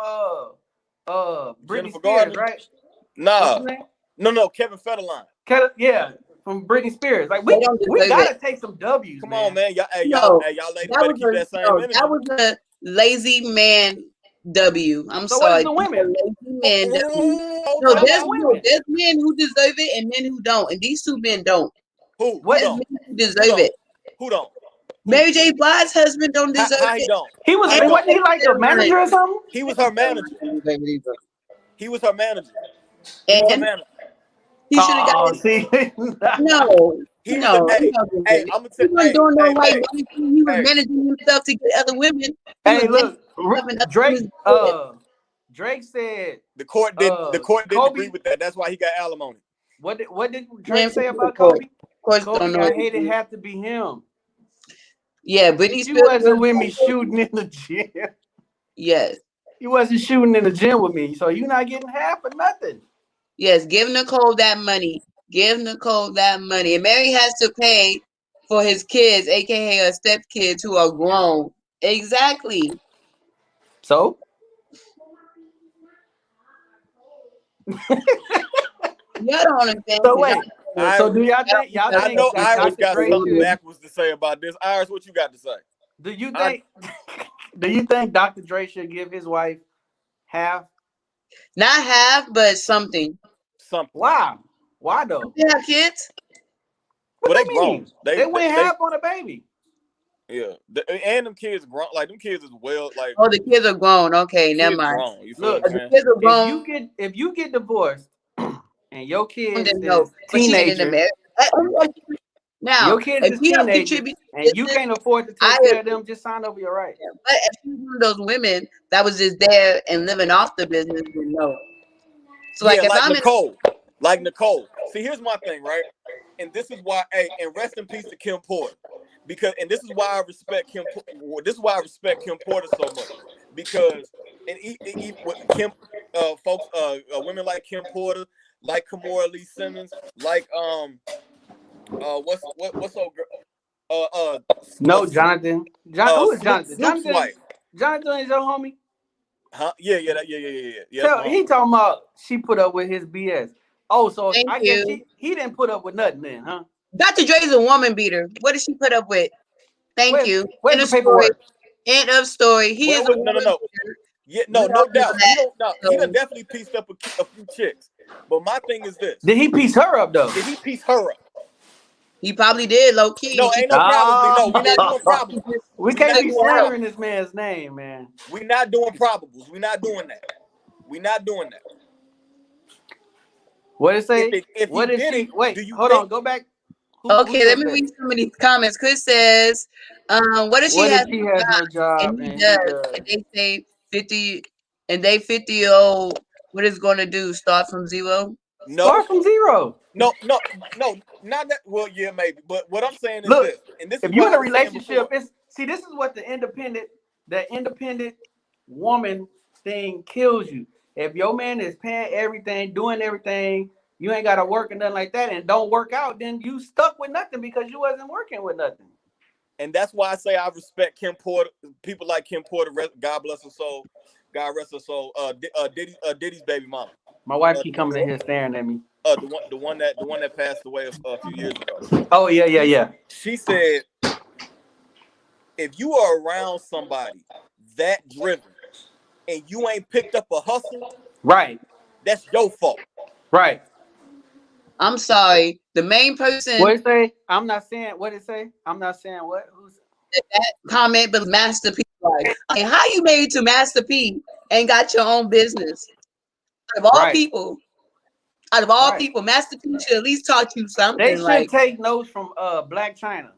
S2: Britney Spears, Gardner. Right?
S1: Nah. No, Kevin Federline.
S2: Yeah, from Britney Spears. Like we gotta take some W's.
S1: Come on, man. Y'all ladies better keep that same energy.
S3: That was a lazy man W. I'm sorry.
S2: What is the women?
S3: Lazy man W. No, there's men who deserve it and men who don't, and these two men don't.
S1: Who?
S3: What men who deserve it?
S1: Who don't?
S3: Mary J. Blige's husband don't deserve it.
S1: He don't.
S2: Wasn't he like a manager or something?
S1: He was her manager. He was her manager.
S3: And he should have got it. No.
S1: Hey, I'm gonna tell you.
S3: He was managing himself to get other women.
S2: Hey, look, Drake said
S1: the court didn't agree with that. That's why he got alimony.
S2: What did Drake say about Kobe? Kobe, I hate it have to be him.
S3: Yeah, Britney Spears
S2: wasn't with me shooting in the gym.
S3: Yes.
S2: You wasn't shooting in the gym with me, so you're not getting half or nothing.
S3: Yes, give Nicole that money. Give Nicole that money. And Mary has to pay for his kids, aka her stepkids who are grown. Exactly.
S2: So
S3: Y'all don't understand.
S2: so wait. So do
S1: Iris,
S2: y'all
S1: I
S2: think
S1: know
S2: that
S1: Iris
S2: Dr.
S1: got
S2: Dre
S1: something
S2: should,
S1: backwards to say about this. Iris, what you got to say?
S2: do you think Dr. Dre should give his wife half?
S3: Not half, but something.
S1: Something.
S2: Why? Why though?
S3: They have kids.
S2: What
S1: Well,
S2: they
S1: they grown.
S2: mean? They went half on a baby.
S1: Yeah, and them kids grown. Like them kids is well. Like
S3: Oh, the kids are grown. Okay, never
S1: kids
S3: mind.
S1: grown. You feel
S2: Look,
S1: what I'm
S3: The
S1: saying?
S3: kids are grown.
S2: If you get divorced and your kids
S3: Then no,
S2: is
S3: but she ended up
S2: teenagers,
S3: married. Now,
S2: your kids
S3: if
S2: is
S3: he helped
S2: teenagers,
S3: contribute to
S2: and you
S3: business,
S2: can't afford to
S3: I
S2: take care of
S3: agree.
S2: them, just sign over your rights.
S3: But if she's one of those women that was just there and living off the business, then no. So like
S1: Yeah,
S3: if
S1: like
S3: I'm
S1: Nicole. Like Nicole. See, here's my thing, right? And this is why, hey, and rest in peace to Kim Porter. Because, and this is why I respect Kim. This is why I respect Kim Porter so much. Because, and with Kim, folks, women like Kim Porter, like Kimora Lee Simmons, like what's old girl?
S2: No, Jonathan. Who is Jonathan?
S1: Snoop's wife.
S2: Jonathan is your homie.
S1: Huh? Yeah. That's my
S2: He
S1: homie.
S2: talking about she put up with his BS. Oh, so
S3: Thank
S2: I guess
S3: you.
S2: he didn't put up with nothing then, huh?
S3: Dr. Dre's a woman beater. What did she put up with? Thank you.
S2: Where's
S3: End
S2: the
S3: of story.
S2: paperwork?
S3: End of story. He is a woman
S1: No.
S3: beater.
S1: Yeah, no
S3: We all know
S1: doubt. He
S3: that.
S1: don't. No, he done
S3: So
S1: definitely pieced up a few chicks. But my thing is this:
S2: Did he piece her up though?
S1: did he piece her up?
S3: he probably did low key.
S1: No, ain't no probably. No, we're not doing
S2: Ah.
S1: probables.
S2: We
S1: We
S2: can't
S1: not
S2: be
S1: doing
S2: slandering
S1: probables.
S2: this man's name, man.
S1: We're not doing probables. We're not doing that. We're not doing that.
S2: What did it say?
S1: If
S2: What
S1: he
S2: did
S1: did
S2: she?
S1: it,
S2: Wait,
S1: do you
S2: hold
S1: think?
S2: on. Go back. Who
S3: Okay, let
S2: said
S3: me
S2: that?
S3: read some of these comments. Chris says, what if she
S2: What
S3: has
S2: if he has no job
S3: and he
S2: and he
S3: does,
S2: does?
S3: and they say 50, and they 50-year-old, what is going to do? Start from zero?
S1: No,
S2: Start from zero.
S1: no, not that. Well, yeah, maybe. But what I'm saying is
S2: Look,
S1: this, and this is
S2: if you're
S1: what
S2: in
S1: I
S2: a
S1: was saying
S2: relationship,
S1: before.
S2: this is what the independent woman thing kills you. If your man is paying everything, doing everything, you ain't got to work and nothing like that, and don't work out, then you stuck with nothing because you wasn't working with nothing.
S1: And that's why I say I respect Kim Porter. People like Kim Porter. God bless her soul. God rest her soul. Diddy's baby mama.
S2: My wife keep coming in here staring at me.
S1: The one that passed away a few years ago.
S2: Oh yeah.
S1: She said, if you are around somebody that driven and you ain't picked up a hustle,
S2: right,
S1: that's your fault.
S2: right.
S3: I'm sorry. The main person
S2: What it say? I'm not saying what it say. I'm not saying what. Who's
S3: that comment, but Master P. Like, how you married to Master P and got your own business? Out of all people, Master P should at least taught you something.
S2: They should
S3: like
S2: take notes from Black China.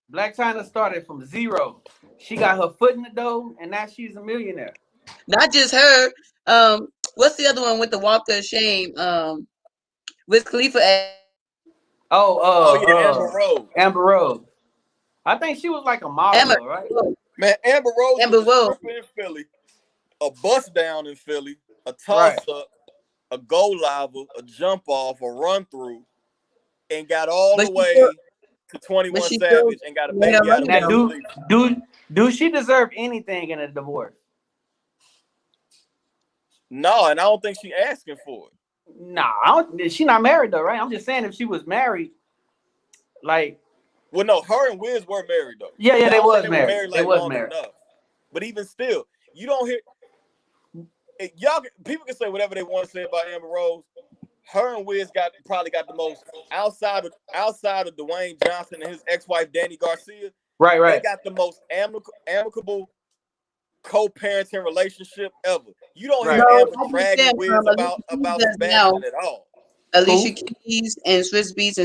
S2: Black China started from zero. She got her foot in the door, and now she's a millionaire.
S3: Not just her. What's the other one with the Walk of Shame? With Khalifa.
S1: Amber Rose.
S2: Amber Rose. I think she was like a model, right?
S1: Man, Amber Rose
S3: Amber
S1: was a stripper in Philly, a bust down in Philly, a toss up, a go lava, a jump off, a run through, and got all the way to 21 Savage and got a baby out of it.
S2: Now, do she deserve anything in a divorce?
S1: No, and I don't think she asking for it.
S2: Nah, she's not married though, right? I'm just saying if she was married, like.
S1: Well, no, her and Wiz were married though.
S2: Yeah, they was married.
S1: They was married enough. But even still, you don't hear y'all. People can say whatever they want to say about Amber Rose. Her and Wiz probably got the most outside of Dwayne Johnson and his ex-wife Danny Garcia.
S2: Right.
S1: They got the most amicable co-parenting relationship ever. You don't hear Amber dragging Wiz about Sebastian at all.
S3: Alicia Keys and Swiss Beats.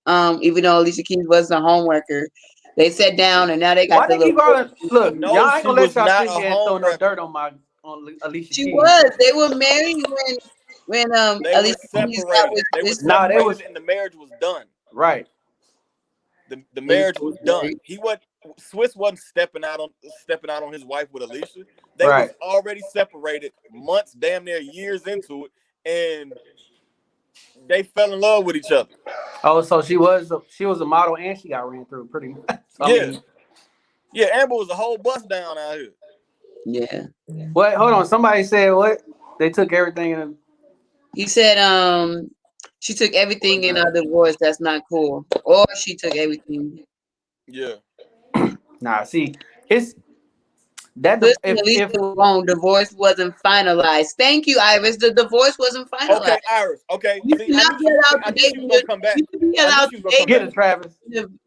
S3: Even though Alicia Keys was a home worker, they sat down and now they got the little.
S2: Look, no, y'all ain't gonna let y'all sit here and throw no dirt on Alicia Keys.
S3: She was. They were married when
S1: they
S3: Alicia
S1: were separated. They were separated and the marriage was done.
S2: Right.
S1: The marriage was done. Swiss wasn't stepping out on his wife with Alicia. They was already separated months, damn near years into it, and they fell in love with each other.
S2: Oh, so she was a model and she got ran through pretty much.
S1: Yeah, Amber was a whole bust down out here.
S3: Yeah.
S2: What? Hold on. Somebody said what? They took everything and
S3: He said, she took everything in our divorce. That's not cool. Or she took everything.
S1: Yeah.
S2: nah. See, it's that
S3: Listen,
S2: if
S3: at least it was wrong. Divorce wasn't finalized. Thank you, Iris. The divorce wasn't finalized.
S1: Okay, Iris. Okay.
S3: You
S1: See,
S3: cannot be allowed to date.
S1: she was gonna come back.
S3: You can be allowed to date
S2: get it, Travis.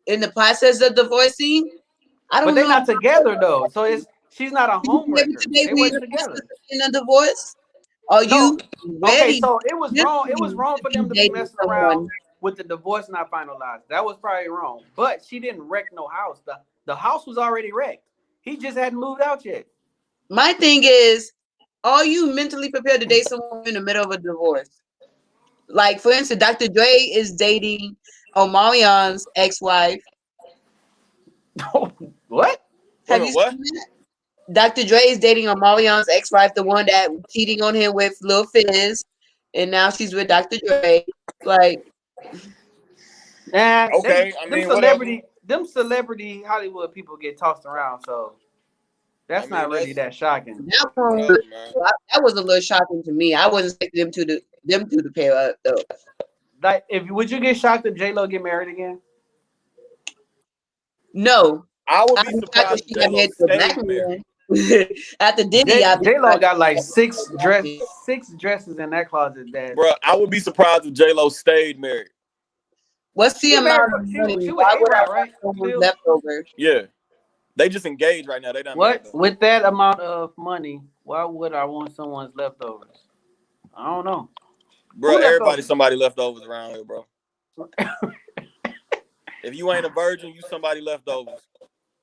S3: in the process of divorcing. I don't
S2: But they're
S3: know.
S2: not together though. So she's not a homewrecker. They wasn't together.
S3: In a divorce. Are you ready?
S2: Okay, so it was wrong. It was wrong for them to be messing around with the divorce not finalized. That was probably wrong. But she didn't wreck no house. The house was already wrecked. He just hadn't moved out yet.
S3: My thing is, are you mentally prepared to date someone in the middle of a divorce? Like, for instance, Dr. Dre is dating Omarion's ex-wife.
S2: What?
S3: Have you seen that? Dr. Dre is dating Omarion's ex-wife, the one that was cheating on him with Lil Fizz, and now she's with Dr. Dre. Like,
S1: okay,
S2: them celebrity Hollywood people get tossed around, so that's not really that shocking.
S3: That was a little shocking to me. I wasn't expecting them to pair up though.
S2: Like, would you get shocked if J-Lo get married again?
S3: No,
S1: I would be surprised if J-Lo stayed married.
S3: After Diddy,
S2: J-Lo got like six dresses in that closet.
S1: Bro, I would be surprised if J-Lo stayed married.
S3: What's the amount of money? Why would I have someone left over?
S1: Yeah, they just engaged right now. They done
S2: what with that amount of money? Why would I want someone's leftovers? I don't know,
S1: bro. Everybody, somebody leftovers around here, bro. If you ain't a virgin, you somebody leftovers.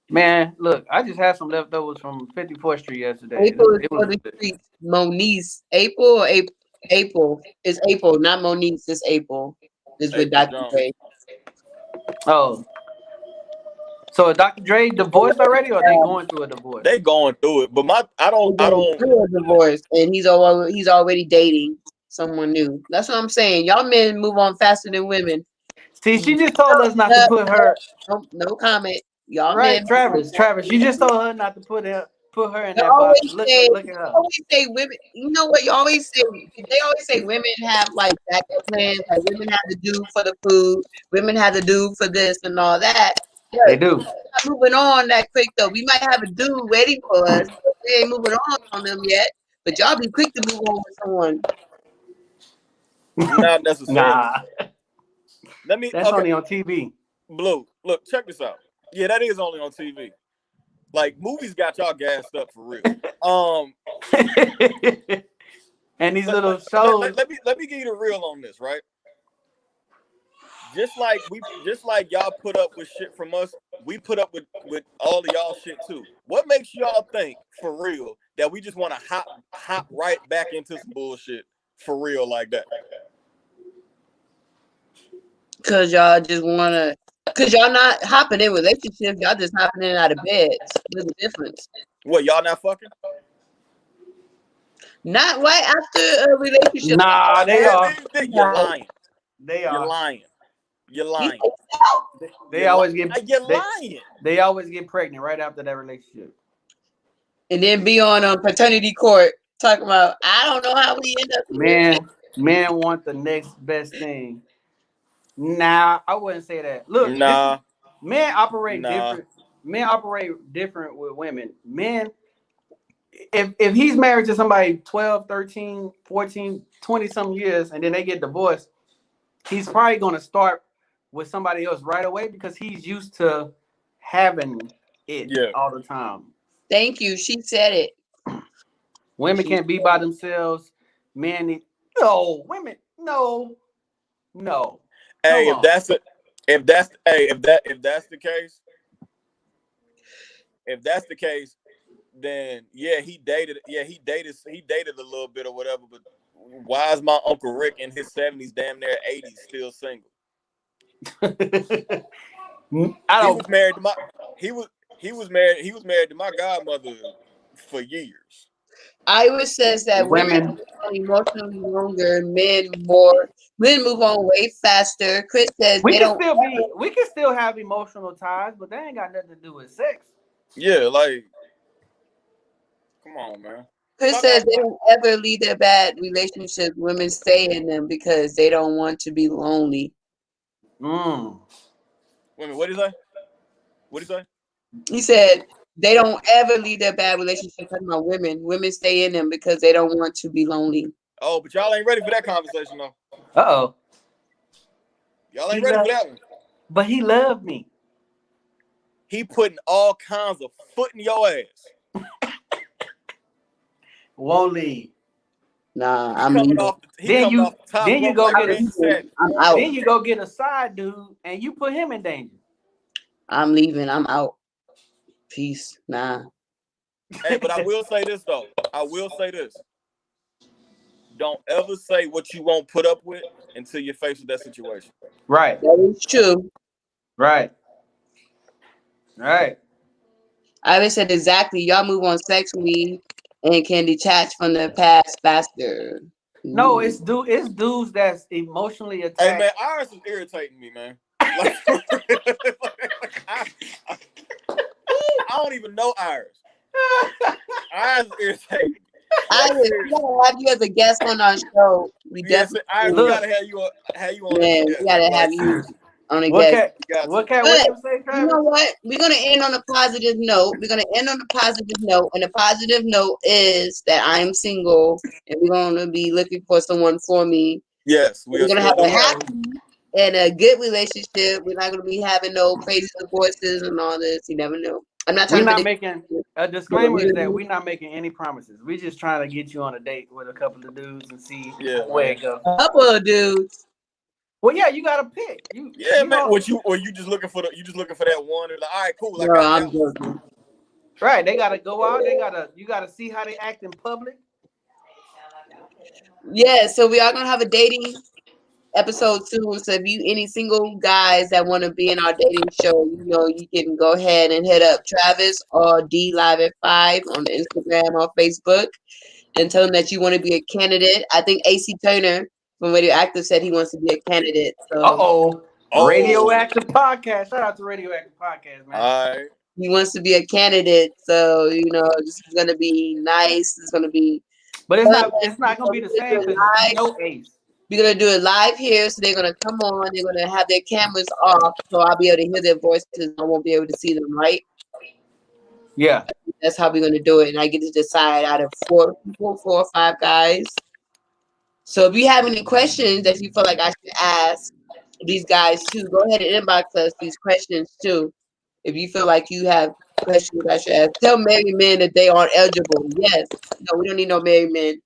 S2: Man, look, I just had some leftovers from 54th Street yesterday.
S3: April is for the streets. Moniece. April or April? It's April, not Moniece. It's April. It's with Dr. Dre.
S2: Oh. So is Dr. Dre divorced already, or are they going through a divorce?
S1: They going through it, but I don't
S3: through a divorce, and he's already dating someone new. That's what I'm saying. Y'all men move on faster than women.
S2: See, she just told us not to put her.
S3: No comment. Y'all
S2: right,
S3: men.
S2: Travis. You just told her not to put her in that box. Look at her.
S3: You always say women. You know what? You always say. They always say women have like backup plans. Like women have to do for the food. Women have to do for this and all that. Yeah,
S2: they do.
S3: Not moving on that quick though. We might have a dude waiting for us. We ain't moving on them yet. But y'all be quick to move on with someone.
S1: Not necessarily.
S2: Nah. That's
S1: okay.
S2: only on TV.
S1: Blue, look, check this out. Yeah, that is only on TV. Like, movies got y'all gassed up for real.
S2: And these little shows.
S1: Let me give you the real on this, right? Just like y'all put up with shit from us, we put up with all of y'all shit too. What makes y'all think for real that we just want to hop right back into some bullshit for real like that?
S3: Cause y'all just wanna. Cause y'all not hopping in relationships, y'all just hopping in and out of bed. There's a difference.
S1: What, y'all not fucking?
S3: Not right after a relationship.
S2: Nah, they are.
S1: You're lying.
S2: They are.
S1: You're lying.
S2: They always get.
S1: You're lying.
S2: They always get pregnant right after that relationship.
S3: And then be on paternity court talking about, I don't know how we end up.
S2: Man want the next best thing. Nah, I wouldn't say that. Look, men operate different. Men operate different with women. Men, if he's married to somebody 12, 13, 14, 20 some years and then they get divorced, he's probably going to start with somebody else right away because he's used to having it all the time.
S3: Thank you. She said it.
S2: Women can't be by themselves. Men need women. No.
S1: Hey, if that's the case, then he dated a little bit or whatever, but why is my Uncle Rick in his 70s, damn near 80s, still single? He was married to my godmother for years.
S3: Iris says that women are emotionally longer, men move on way faster. Chris says
S2: We
S3: they
S2: can
S3: don't.
S2: we can still have emotional ties, but they ain't got nothing to do with sex.
S1: Yeah, like, come on, man.
S3: Chris says they don't ever leave their bad relationships. Women stay in them because they don't want to be lonely.
S1: Wait a minute, what did he say? What did he say?
S3: He said they don't ever leave their bad relationships. Talking about women. Women stay in them because they don't want to be lonely.
S1: Oh, but y'all ain't ready for that conversation, though.
S2: Uh-oh.
S1: Y'all ain't ready for that one.
S2: But he loved me.
S1: He putting all kinds of foot in your ass.
S2: Won't leave.
S3: Nah,
S1: I'm coming off the top.
S2: Then you go get
S3: I'm out.
S2: Then you go get a side dude and you put him in danger.
S3: I'm leaving. I'm out. Peace. Nah.
S1: Hey, but I will say this though. Don't ever say what you won't put up with until you're faced with that situation.
S2: Right.
S3: That is true.
S2: Right.
S3: I said exactly. Y'all move on sexually and can detach from the past faster.
S2: No, it's dudes that's emotionally attached.
S1: Hey man, Iris is irritating me, man. Like, I don't even know Iris. Iris is irritating me.
S3: Iris, we gotta have you as a guest on our show. We definitely
S1: Iris, we gotta have you on.
S3: Man, we gotta have you on a guest.
S2: What
S3: but
S2: you say, Travis?
S3: You know what? We're gonna end on a positive note. And the positive note is that I'm single, and we're gonna be looking for someone for me.
S1: Yes,
S3: we're gonna have a happy and a good relationship. We're not gonna be having no crazy divorces and all this. You never know. I'm not trying
S2: we're
S3: to
S2: not making a disclaimer is that we're not making any promises. We're just trying to get you on a date with a couple of dudes and see where it goes.
S3: A couple of dudes.
S2: Well, yeah, you gotta pick. You
S1: man. Or you just looking for that one? And like, all right, cool.
S3: No, I'm joking.
S2: Right, they gotta go out. You gotta see how they act in public.
S3: Yeah, so we are gonna have a dating episode 2. So if you any single guys that want to be in our dating show, you can go ahead and hit up Travis or D Live at 5 on Instagram or Facebook and tell them that you want to be a candidate. I think AC Turner from Radioactive said he wants to be a candidate. So
S2: Radioactive Podcast. Shout out to Radioactive Podcast, man.
S1: All right.
S3: He wants to be a candidate. So this is gonna be nice. It's gonna be
S2: But it's not gonna be the same because Ace.
S3: We're gonna do it live here, so they're gonna come on. They're gonna have their cameras off, so I'll be able to hear their voices. I won't be able to see them, right?
S2: Yeah,
S3: that's how we're gonna do it, and I get to decide out of 4 or 5 guys. So if you have any questions that you feel like I should ask these guys too, go ahead and inbox us these questions too. If you feel like you have questions I should ask, tell married men that they aren't eligible. Yes, no, we don't need no married men.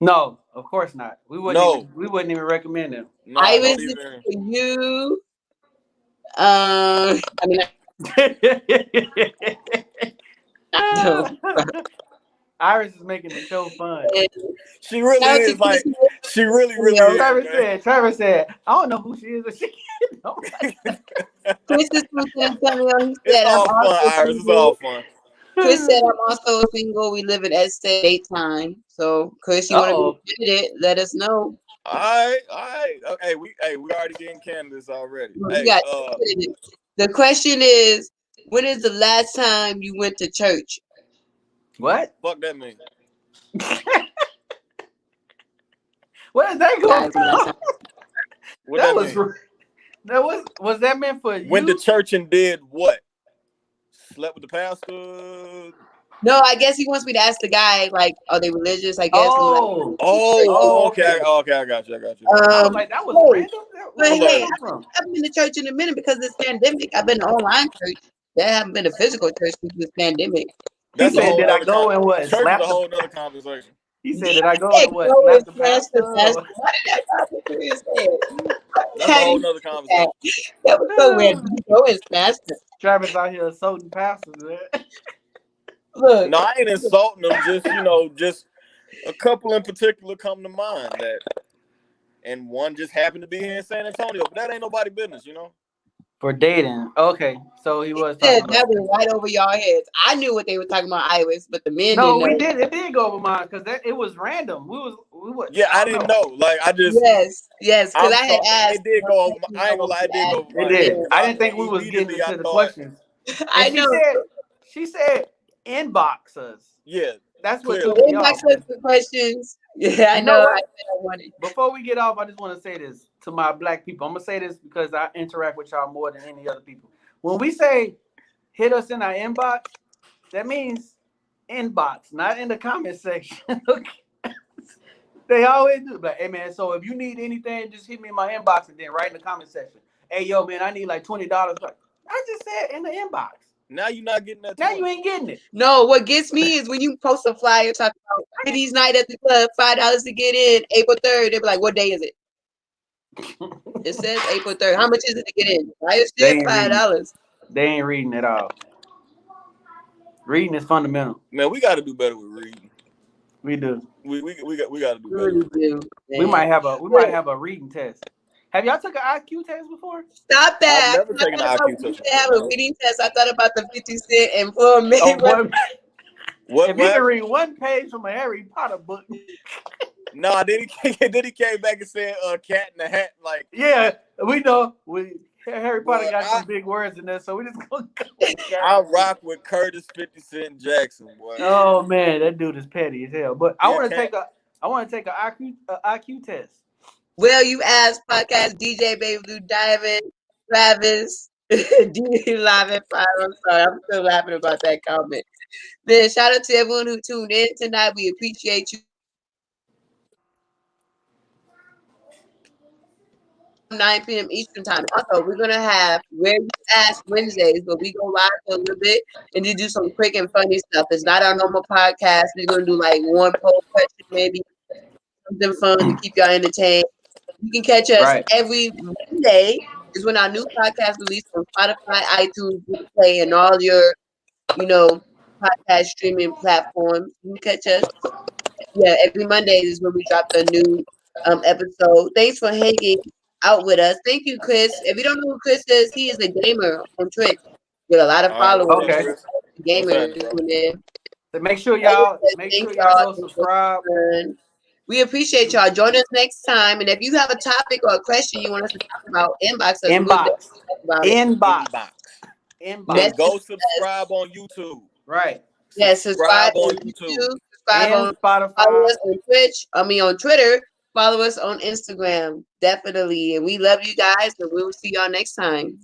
S2: No, of course not. We wouldn't even recommend them.
S1: No,
S3: Iris, this is for you. I mean,
S2: Iris is making the show fun.
S1: She really is like. She really is.
S2: Travis said, I don't know who she is.
S3: Chris is from San Antonio. He
S1: said,
S3: "It's all
S1: fun, Iris. It's all fun."
S3: Chris said, "I'm also single. We live in Estate time. So, Chris, you want to be candidate? Let us know."
S1: All right. Okay, we already getting candidates already.
S3: The question is, when is the last time you went to church?
S2: What?
S1: Fuck that mean?
S2: What is that going on? Was that meant for you?
S1: Went to church and did what? Slept with the pastor?
S3: No, I guess he wants me to ask the guy, like, are they religious? I guess.
S1: Okay, I got you.
S2: I was like, that was random.
S3: Hey, I've been to church in a minute because of this pandemic. I've been to online church. There haven't been a physical church since this pandemic.
S2: He said, did I go and what?
S1: Church is a whole other conversation.
S2: He said, did I go and what? Slap the pastor?
S3: Why did that conversation say?
S1: That's a whole other conversation.
S3: That was so weird. Did you go and smash the
S2: Travis out here assaulting pastors, man.
S3: Look,
S1: no, I ain't insulting them. Just a couple in particular come to mind and one just happened to be here in San Antonio, but that ain't nobody business,
S2: For dating. Okay. So he was
S3: Yeah,
S2: talking
S3: that
S2: about.
S3: went right over y'all heads. I knew what they were talking about, Iris, but the men
S2: No,
S3: didn't
S2: we
S3: know.
S2: did. It did go over mine because it was random. We was.
S1: Yeah, I
S2: I
S1: didn't
S2: don't know.
S1: know. Like, I just,
S3: Yes, because
S1: I'm
S3: I had
S1: sorry.
S3: asked.
S1: It did go over. I ain't gonna lie, it did go over
S2: It
S1: my head
S2: did.
S1: because
S2: I didn't think we was getting
S1: immediately I
S2: into the
S1: thought,
S2: questions.
S3: I
S2: And
S3: know.
S2: she said inbox us.
S1: yeah,
S2: That's what
S1: clearly.
S2: threw me
S3: Inbox
S2: off.
S3: us the questions. Yeah, I
S2: You know
S3: know. I
S2: what?
S3: said I wanted.
S2: Before we get off, I just want to say this to my black people. I'm gonna say this because I interact with y'all more than any other people. When we say hit us in our inbox, that means inbox, not in the comment section. Okay? They always do. Like, hey man, so if you need anything, just hit me in my inbox and then write in the comment section. Hey yo, man, I need like $20. Like, I just said in the inbox.
S1: Now you're not getting that.
S2: Now you ain't getting it.
S3: No, what gets me is when you post a flyer talking about ladies' night at the club, $5 to get in, April 3rd. They be like, "What day is it?" It says April 3rd. How much is it to get in? I just
S2: They
S3: said
S2: ain't
S3: $5.
S2: They ain't reading at all. Reading is fundamental.
S1: Man, we got to do better with reading.
S2: We do.
S1: We got to do
S3: We
S1: better.
S3: really do.
S2: We might have a reading test. Have y'all took an IQ test before?
S3: Stop that.
S1: I've never taken an
S3: I thought
S1: IQ
S3: we
S1: test
S3: should have a
S1: before.
S3: reading test. I thought about the 50 Cent and Floyd
S2: Oh,
S3: Mayweather.
S1: What?
S2: If you can read one page from a Harry Potter book.
S1: No, then he came back and said, "Cat in the Hat." Like,
S2: Yeah, we know. Harry Potter
S1: Boy,
S2: got some big words in there, so we just gonna go.
S1: I rock with Curtis 50 Cent Jackson, boy.
S2: Oh man, that dude is petty as hell. But I
S1: Yeah,
S2: want to
S1: Cat.
S2: take a IQ test.
S3: Well, you asked podcast DJ Baby Blue Diamond, Travis, D Live at 5. I'm sorry, I'm still laughing about that comment. Then shout out to everyone who tuned in tonight. We appreciate you. 9 p.m. Eastern time. Also, we're gonna have Where You Ask Wednesdays, but we go live for a little bit and then do some quick and funny stuff. It's not our normal podcast. We're gonna do like one poll question, maybe something fun to keep y'all entertained. You can catch us every Monday is when our new podcast released on Spotify, iTunes, Google Play, and all your, podcast streaming platforms. You can catch us. Yeah, every Monday is when we drop the new episode. Thanks for hanging out with us. Thank you, Chris. If you don't know who Chris is, he is a gamer on Twitch with a lot of followers.
S2: Okay.
S3: Gamers.
S2: So make sure y'all go subscribe.
S3: We appreciate y'all. Join us next time. And if you have a topic or a question you want us to talk about, inbox us.
S2: Inbox.
S1: And go subscribe on YouTube.
S2: Right.
S3: Yes, subscribe on YouTube. Subscribe on
S2: Spotify.
S3: Follow us on Twitch. On Twitter. Follow us on Instagram. Definitely. And we love you guys. And we will see y'all next time.